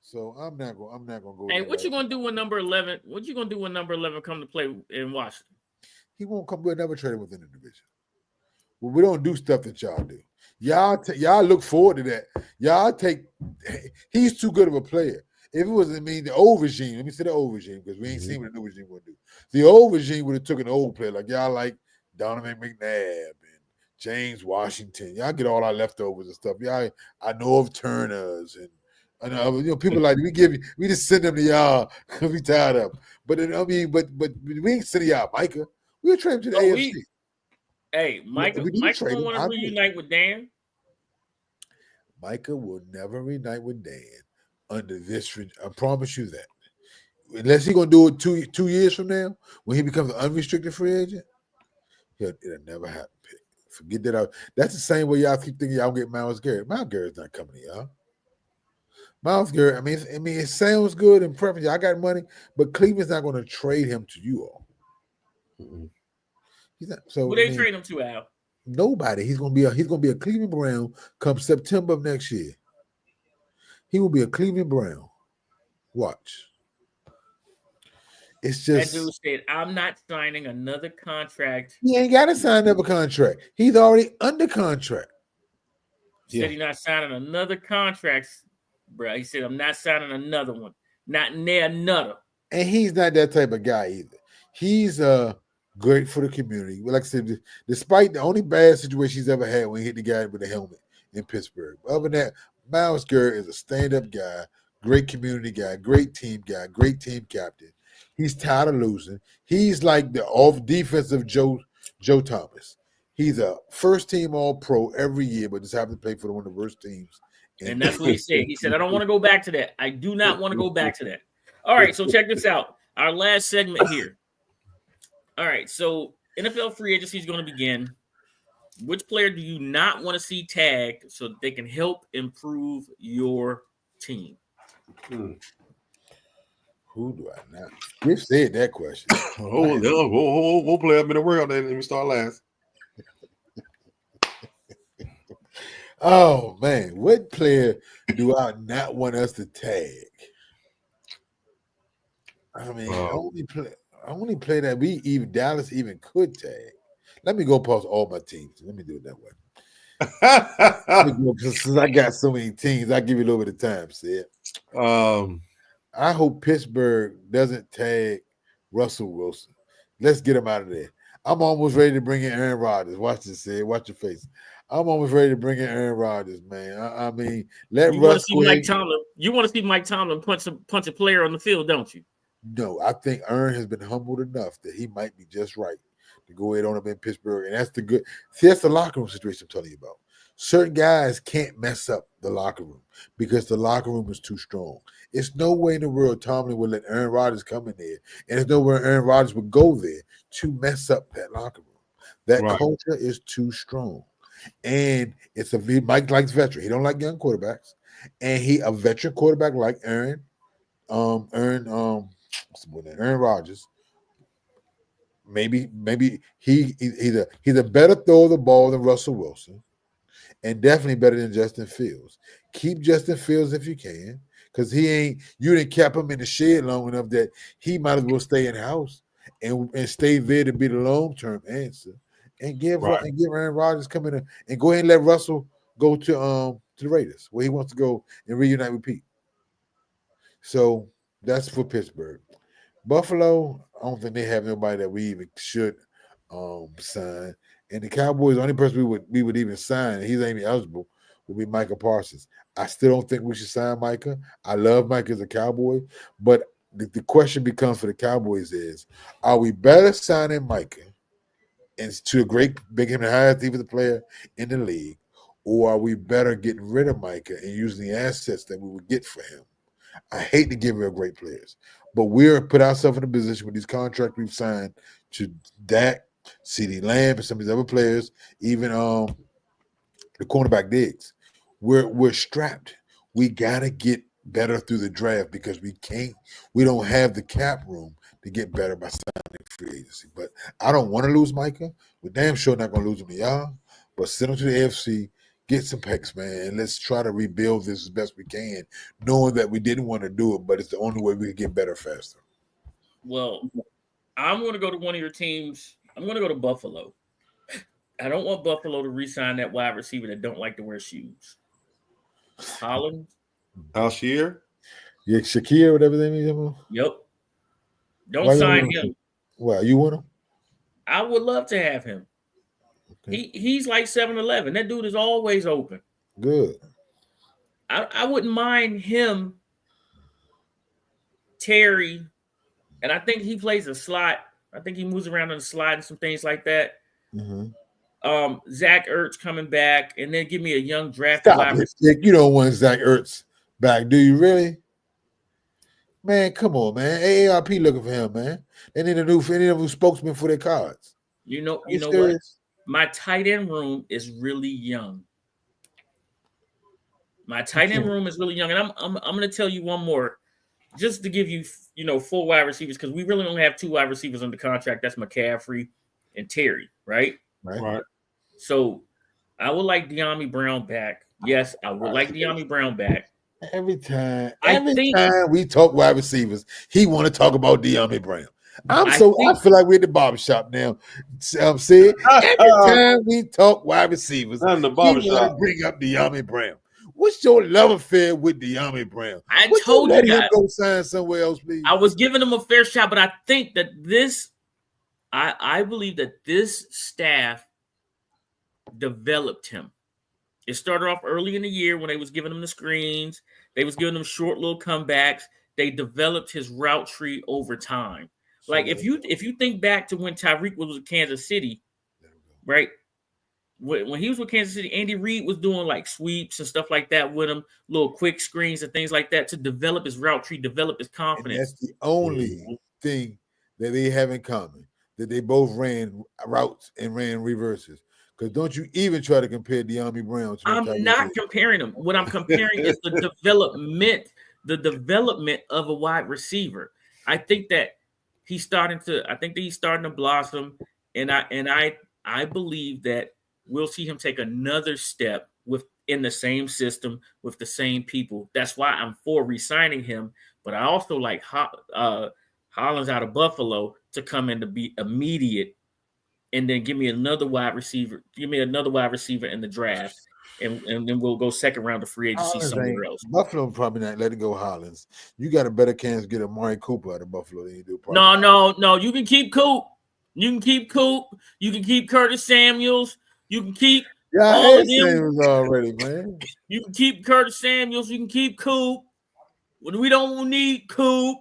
So I'm not gonna go. Hey, what you gonna do when number 11? What you gonna do when number 11 come to play in Washington? He won't come. We'll never trade him within the division. Well, we don't do stuff that y'all do. Y'all look forward to that. Y'all take. He's too good of a player. If it was, the old regime. Let me say the old regime because we ain't seen what the new regime would do. The old regime would have took an old player like y'all, like Donovan McNabb and James Washington. Y'all get all our leftovers and stuff. Y'all, I know of Turners and people like we just send them to y'all because we tired of them. But but we ain't sending y'all Micah. We'll trade him to the AFC. Micah don't want to reunite with Dan. Micah will never reunite with Dan under this. I promise you that. Unless he's gonna do it 2 years from now, when he becomes an unrestricted free agent, it'll never happen. Forget that. That's the same way y'all keep thinking y'all get Myles Garrett. Myles Garrett's not coming to y'all. Myles Garrett. It sounds good and preference. I got money, but Cleveland's not going to trade him to you all. Mm-mm. He's not. So who they trade him to, Al? Nobody. He's going to be a Cleveland Brown come September of next year. He will be a Cleveland Brown. Watch. It's just that dude said, "I'm not signing another contract." He ain't got to sign another contract. He's already under contract. Said he's not signing another contract, bro. He said, "I'm not signing another one. Not near another." And he's not that type of guy either. He's great for the community. Like I said, despite the only bad situation he's ever had when he hit the guy with the helmet in Pittsburgh. Other than that, Myles Garrett is a stand-up guy, great community guy, great team captain. He's tired of losing. He's like the off defensive Joe Thomas. He's a first-team All-Pro every year, but just happens to play for one of the worst teams. And that's what he said. He said, "I don't want to go back to that. I do not want to go back to that." All right, so check this out. Our last segment here. All right, so NFL free agency is going to begin. Which player do you not want to see tagged so that they can help improve your team? Who do I not? We've said that question. Whole player I've been to work on that. Let me start last. Oh man, what player do I not want us to tag? Only play that we even Dallas even could tag. Let me go past all my teams. Let me do it that way. Since I got so many teams, I give you a little bit of time, Sid. I hope Pittsburgh doesn't tag Russell Wilson. Let's get him out of there. I'm almost ready to bring in Aaron Rodgers. Watch this, Sid. Watch your face. I'm almost ready to bring in Aaron Rodgers, man. Let Russ. You want to see Mike Tomlin punch a player on the field, don't you? No, I think Aaron has been humbled enough that he might be just right to go ahead on him in Pittsburgh, and that's the locker room situation I'm telling you about. Certain guys can't mess up the locker room because the locker room is too strong. It's no way in the world Tomlin would let Aaron Rodgers come in there, and there's nowhere Aaron Rodgers would go there to mess up that locker room. That culture is too strong. And Mike likes veteran. He don't like young quarterbacks. And a veteran quarterback like Aaron Rodgers. Maybe he's a better thrower of the ball than Russell Wilson, and definitely better than Justin Fields. Keep Justin Fields if you can, because you didn't cap him in the shed long enough that he might as well stay in house and stay there to be the long-term answer. And give Aaron Rodgers come in and go ahead and let Russell go to the Raiders where he wants to go and reunite with Pete. So that's for Pittsburgh. Buffalo, I don't think they have nobody that we even should sign. And the Cowboys, the only person we would even sign, and he's not even eligible, would be Micah Parsons. I still don't think we should sign Micah. I love Micah as a Cowboy, but the question becomes for the Cowboys is, are we better signing Micah and to a great, making him the highest defensive player in the league, or are we better getting rid of Micah and using the assets that we would get for him? I hate to give away great players, but we're put ourselves in a position with these contracts we've signed to Dak, CeeDee Lamb, and some of these other players, even the cornerback Diggs. We're strapped. We gotta get better through the draft because we don't have the cap room to get better by signing free agency. But I don't want to lose Micah. We're damn sure not going to lose him to y'all. But send him to the AFC, get some picks, man, and let's try to rebuild this as best we can, knowing that we didn't want to do it, but it's the only way we can get better faster. Well, I'm going to go to one of your teams. I'm going to go to Buffalo. I don't want Buffalo to re-sign that wide receiver that don't like to wear shoes. Holland. Alshier? Yeah, Shakir, whatever they mean. Yep. Don't Why you sign want him. Why you want him? I would love to have him. Okay. He's like 7-Eleven. That dude is always open. Good. I wouldn't mind him, Terry, and I think he plays a slot. I think he moves around on the slide and some things like that. Mm-hmm. Zach Ertz coming back, and then give me a young draft. Stop it, Dick. You don't want Zach Ertz back, do you really? Man, come on, man. AARP looking for him, man. They need a new spokesman for their cards. You know what? My tight end room is really young. My tight end room is really young, and I'm going to tell you one more, just to give you full wide receivers, because we really only have 2 wide receivers under contract. That's McCaffrey and Terry, right? Right. So I would like De'Ami Brown back. Yes, I would like De'Ami Brown back. Every time we talk wide receivers, he want to talk about De'Ami Brown. I feel like we're at the barbershop now. Every time we talk wide receivers, he want to bring up De'Ami Brown. What's your love affair with De'Ami Brown? I told you, let him go sign somewhere else, please. I was giving him a fair shot, but I think that I believe that this staff developed him. It started off early in the year when they was giving him the screens. They was giving him short little comebacks. They developed his route tree over time. Like if you think back to when Tyreek was with Kansas City, right? When he was with Kansas City, Andy Reid was doing like sweeps and stuff like that with him, little quick screens and things like that to develop his route tree, develop his confidence. And that's the only thing that they have in common, that they both ran routes and ran reverses. Because don't you even try to compare De'Ami Brown to I'm not comparing them. What I'm comparing is the development of a wide receiver. I think that he's starting to blossom, and I believe that we'll see him take another step within the same system with the same people. That's why I'm for re-signing him. But I also like Hollins out of Buffalo to come in to be immediate, and then give me another wide receiver. Give me another wide receiver in the draft, and then we'll go second round of free agency somewhere else. Buffalo probably not letting go Hollins. You got a better chance to get Amari Cooper out of Buffalo than you do. No. You can keep Coop. You can keep Curtis Samuels. You can keep all of them already, man. You can keep Curtis Samuels. You can keep Coop. We don't need Coop.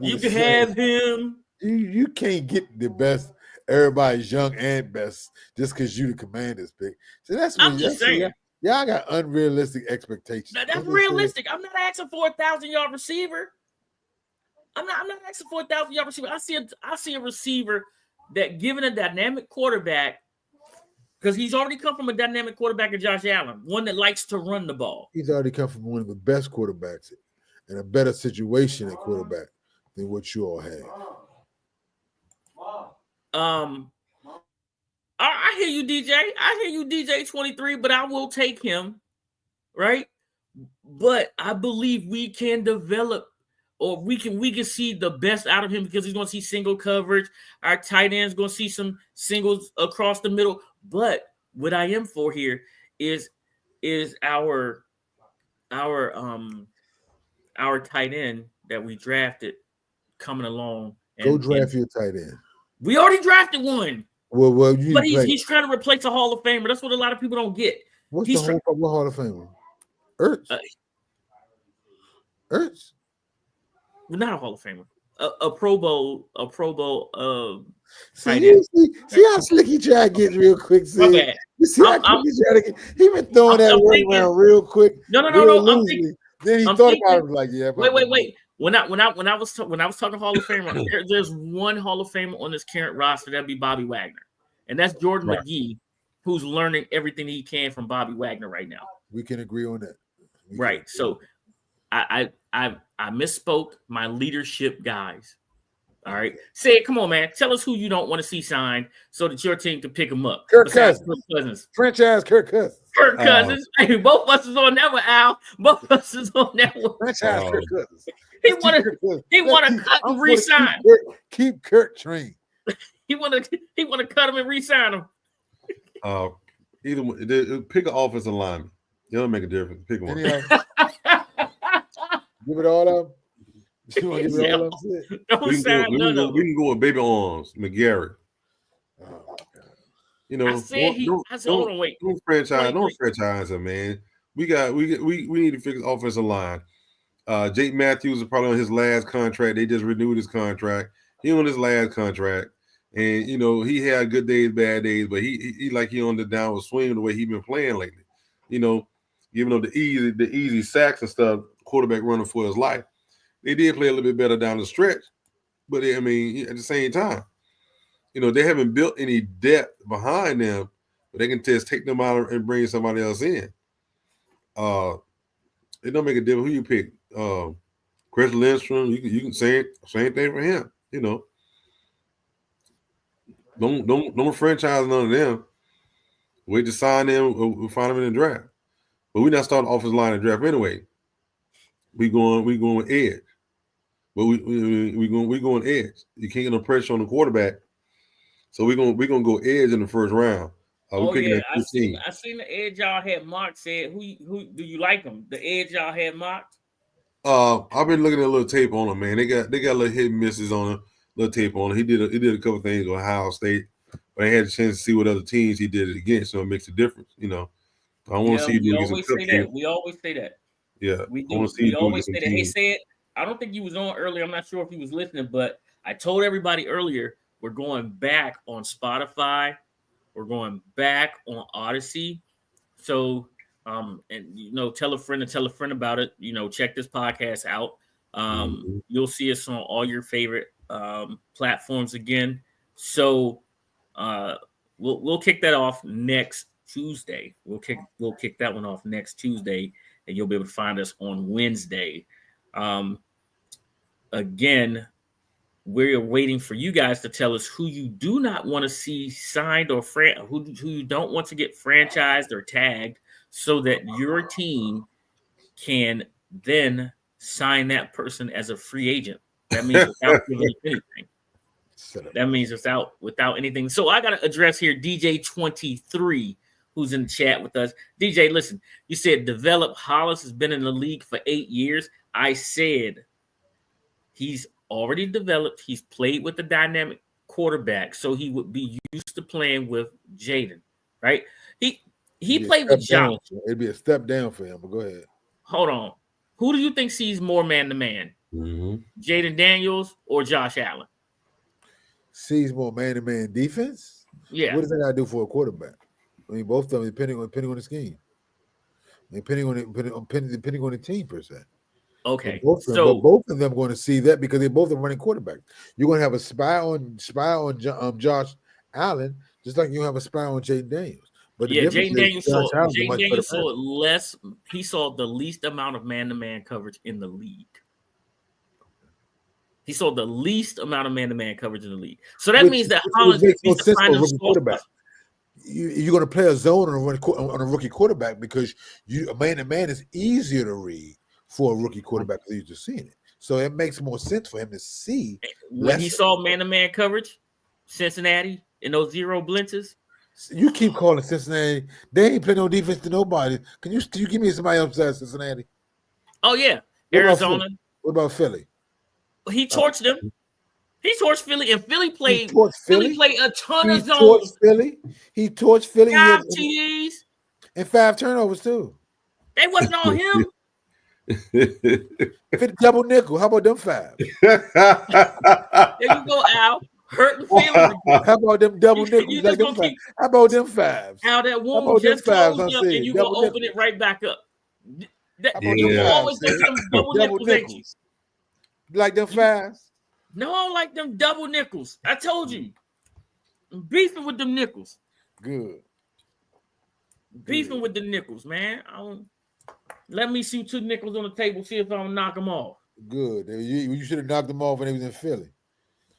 You can have him. You can't get the best. Everybody's young and best just because you the Commanders pick. So that's what I'm just saying. Y'all got unrealistic expectations. That's realistic. I'm not asking for a 1,000-yard receiver. I'm not asking for a 1,000-yard receiver. I see a receiver that, given a dynamic quarterback, because he's already come from a dynamic quarterback in Josh Allen, one that likes to run the ball. He's already come from one of the best quarterbacks in a better situation at quarterback than what you all have. I hear you, DJ. I hear you, DJ 23, but I will take him, right? But I believe we can develop, or we can see the best out of him, because he's going to see single coverage. Our tight end's going to see some singles across the middle. But what I am for here is our tight end that we drafted coming along. Go draft your tight end. We already drafted one. Well, but he's trying to replace a Hall of Famer. That's what a lot of people don't get. What's the Hall of Famer? Ertz. Ertz. Well, not a Hall of Famer. A Pro Bowl. See how slick he tried to get real quick. See how quick he tried to get. He been throwing that word around real quick. No. Then he thought about it like, yeah. Wait. When I was talking Hall of Famer, there's one Hall of Famer on this current roster. That'd be Bobby Wagner, and that's Jordan McGee, who's learning everything he can from Bobby Wagner right now. We can agree on that. Right. So, I misspoke. My leadership guys. All right. Say it. Come on, man. Tell us who you don't want to see signed so that your team can pick them up. Kirk Cousins. Franchise Kirk Cousins. Kirk Cousins. Hey, both of us is on that one, Al. Both of us is on that one. Franchise Kirk Cousins. He want to cut and re-sign. Keep Kirk trained. He want to cut him and re-sign him. Either pick an offensive lineman. It don't make a difference. Pick one. Anyhow, give it all up. You want to give it all up? Don't sound none of We can go with Baby Arms, McGarry. Oh, You know, I said hold on, wait. Don't franchise him, man. We need to fix offensive line. Jake Matthews is probably on his last contract. They just renewed his contract. He on his last contract, and you know he had good days, bad days, but he like he on the downward swing the way he been playing lately. You know, giving up the easy sacks and stuff. Quarterback running for his life. They did play a little bit better down the stretch, but I mean at the same time, you know they haven't built any depth behind them, but they can just take them out and bring somebody else in. It don't make a difference who you pick. Chris Lindstrom, you can say same thing for him. You know, don't franchise none of them. Wait to sign them. We'll find them in the draft. But we're not starting offensive line in the draft anyway. We going with edge. But we going edge. You can't get no pressure on the quarterback. So we're gonna go edge in the first round. I seen the edge y'all had marked. Said who do you like them? The edge y'all had marked. I've been looking at a little tape on him, man. They got a little hit and misses on him, little tape on him. He did a couple things with Ohio State, but I had a chance to see what other teams he did it against, so it makes a difference, you know. I want to see we always say that. We always say that. Yeah, we do. We always say that. He said, I don't think he was on earlier. I'm not sure if he was listening, but I told everybody earlier we're going back on Spotify. We're going back on Odyssey. So, and you know, tell a friend about it. You know, check this podcast out. You'll see us on all your favorite platforms again. So, we'll kick that off next Tuesday. We'll kick that one off next Tuesday, and you'll be able to find us on Wednesday. Again, we're waiting for you guys to tell us who you do not want to see signed or who you don't want to get franchised or tagged, so that your team can then sign that person as a free agent. That means without giving anything. That means without anything. So I got to address here DJ23, who's in the chat with us. DJ, listen, you said develop. Hollis has been in the league for 8 years. I said he's already developed. He's played with the dynamic quarterback, so he would be used to playing with Jaden, right? He played with Josh. It'd be a step down for him, but go ahead. Hold on. Who do you think sees more man-to-man? Jaden Daniels or Josh Allen? Sees more man-to-man defense? Yeah. What does that got to do for a quarterback? I mean, both of them, depending on the scheme. Depending on the team, per se. Okay, both of them going to see that because they both are running quarterback. You're going to have a spy on Josh Allen, just like you have a spy on Jaden Daniels. But Jaden Daniels saw less. He saw the least amount of man-to-man coverage in the league. He saw the least amount of man-to-man coverage in the league. So that means that Holland needs to find a quarterback. You're going to play a zone on a rookie quarterback because a man-to-man is easier to read for a rookie quarterback because he's just seeing it. So it makes more sense for him to see. When he saw man-to-man coverage, Cincinnati, in those zero blitzes. You keep calling Cincinnati. They ain't play no defense to nobody. Can you give me somebody else besides Cincinnati? Oh, yeah. Arizona. What about Philly? He torched them. He torched Philly, and Philly played a ton of zones. He torched Philly. 5 TDs. And 5 turnovers, too. They wasn't on him. Double nickel. How about them 5? There you go, Al. Hurting feelings. How about them double nickels? Like them 5? How about them 5s? Al, that wound just closed up, and you go open it right back up. You always get them double nickels. Like them 5s? No, I don't like them double nickels. I told you. I'm beefing with them nickels. Good. Beefing with the nickels, man. Let me shoot 2 nickels on the table, see if I don't knock them off. Good. You should have knocked them off when they was in Philly.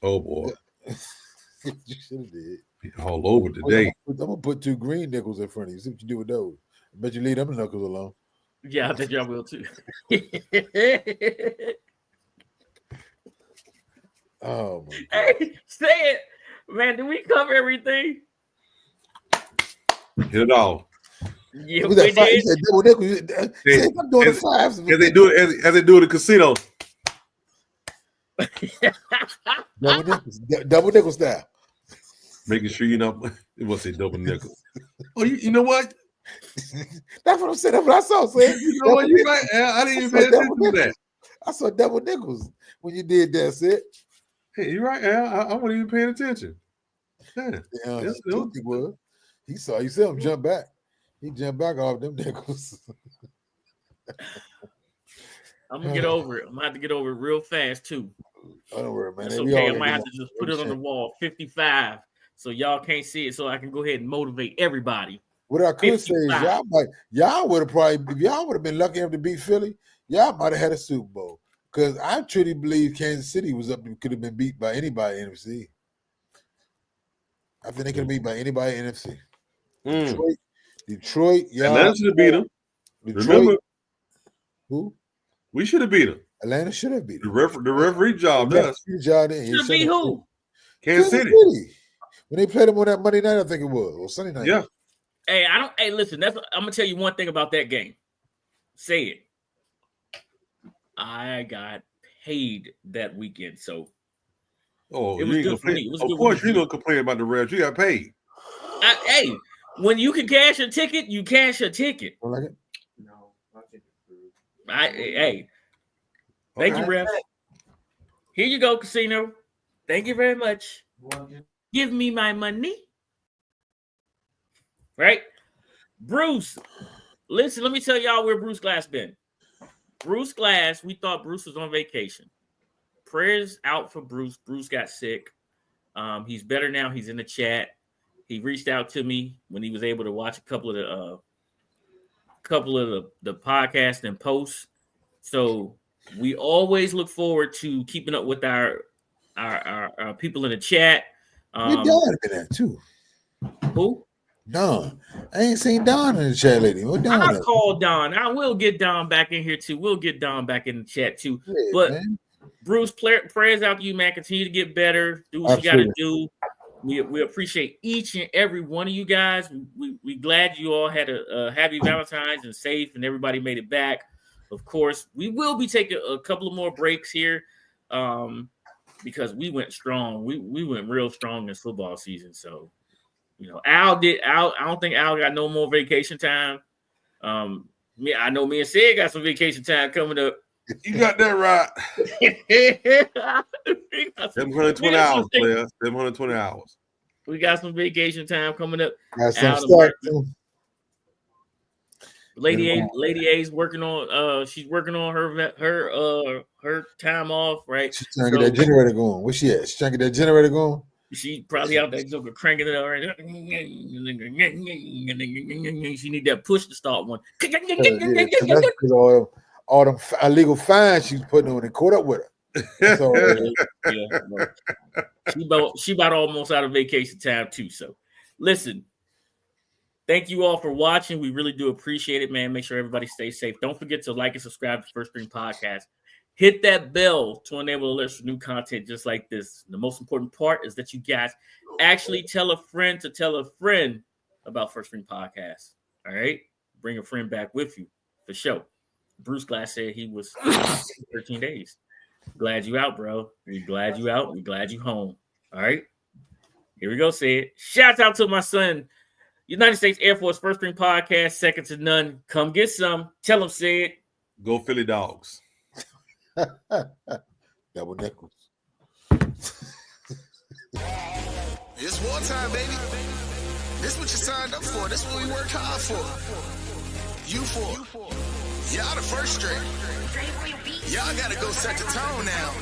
Oh, boy. You should have did. All over today. I'm going to put 2 green nickels in front of you. See what you do with those. I bet you leave them knuckles alone. Yeah, I bet y'all will, too. Oh, my God. Hey, say it. Man, did we cover everything? Hit it off. Yeah, Was that we five? You did. said double nickel. Hey, I'm doing the as- fives. As they do it, as they do it in the casino. Double nickel style. Making sure you know it was a double nickel. Oh, you know what? That's what I'm saying. That's what I saw. Saying You know what? You're right. I didn't even pay attention to that. I saw double nickels when you did that. Sid. Hey, you're right, Al. I wasn't even paying attention. Yeah. Yeah, he was. He saw you see him jump back. He jumped back off them nickels. I'm gonna get over it. I'm gonna have to get over it real fast too. Don't worry, man. It's okay. I might have to just put it on the wall. 55, so y'all can't see it, so I can go ahead and motivate everybody. What I could say is y'all would have probably, if y'all would have been lucky enough to beat Philly, y'all might have had a Super Bowl. Because I truly believe Kansas City could have been beat by anybody in NFC. I think they could have beat by anybody in NFC. Detroit, y'all. Atlanta should have beat them. Detroit, Remember? who? We should have beat them. Atlanta should have beat them. The referee job does. Should be who? Kansas City. When they played them on that Monday night, I think it was, or Sunday night. Yeah. Hey, listen, I'm gonna tell you one thing about that game. Say it. I got paid that weekend, so it was you good for me. It was of good course, for you're me. gonna complain about the refs. You got paid. Hey, when you can cash a ticket, you cash a ticket. I like it. No, not ticket. Thank you, ref. Here you go, casino. Thank you very much. Give me my money. Right? Bruce, listen, let me tell y'all where Bruce Glass been. Bruce Glass, we thought Bruce was on vacation. Prayers out for Bruce. Bruce got sick. He's better now. He's in the chat. He reached out to me when he was able to watch a couple of the podcasts and posts. So we always look forward to keeping up with our people in the chat. Don been there too. Who? Don. I ain't seen Don in the chat lately. What Don? I called Don. I will get Don back in here too. We'll get Don back in the chat too. Yeah, but man. Bruce, prayers out to you, man. Continue to get better. Do what you got to do. We appreciate each and every one of you guys. We glad you all had a happy Valentine's and safe, and everybody made it back. Of course, we will be taking a couple of more breaks here because we went strong. We went real strong this football season. So, Al. I don't think Al got no more vacation time. I know me and Sid got some vacation time coming up. You got that right. 720 hours, players. 720 hours. We got some vacation time coming up. Got some stuff too. Lady A's working on. She's working on her time off. Right. She's trying to get that generator going. Where's she at? She's trying to get that generator going. She's probably out there cranking it already. She need that push to start one. All them illegal fines she's putting on and caught up with her. So, she about almost out of vacation time too. So, listen, thank you all for watching. We really do appreciate it, man. Make sure everybody stays safe. Don't forget to like and subscribe to First String Podcast. Hit that bell to enable alerts for new content just like this. The most important part is that you guys actually tell a friend to tell a friend about First String Podcast. All right? Bring a friend back with you for sure. Bruce Glass said he was 13 days. Glad you out, bro. We're glad you out. We're glad you home. All right? Here we go, Sid. Shouts out to my son, United States Air Force First String Podcast, second to none. Come get some. Tell him, Sid. Go Philly Dogs. Double nickels. It's wartime, baby. This what you signed up for. This what we worked hard for. You for. Y'all the first string. Y'all gotta go set the tone now.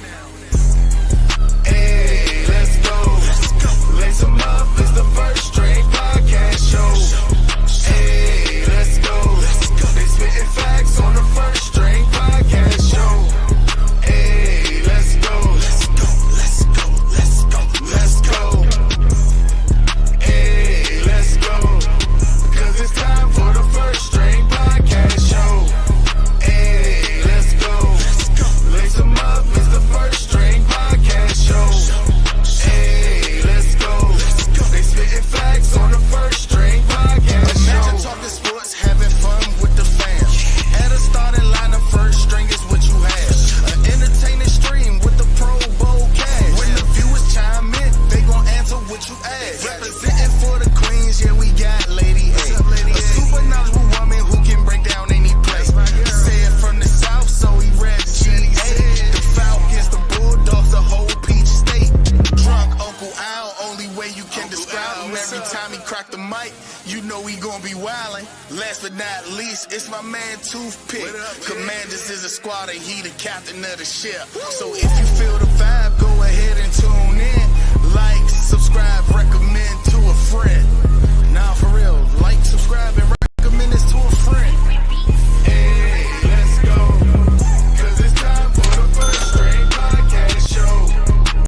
Hey, let's go. Lace them up. It's the First String Podcast Show. Hey, let's go. They spitting facts on the First String Podcast Show. Hey, let's go. Let's go. Hey, let's go. 'Cause it's time for the First String Podcast Show. Hey, let's go. Lace them up. It's the First String Podcast Show. Hey, let's go. They spitting facts on the First String Podcast wildin'. Last but not least, it's my man Toothpick. Commanders is a squad and he the captain of the ship. So if you feel the vibe, go ahead and tune in. Like, subscribe, recommend to a friend. Nah, for real, like, subscribe, and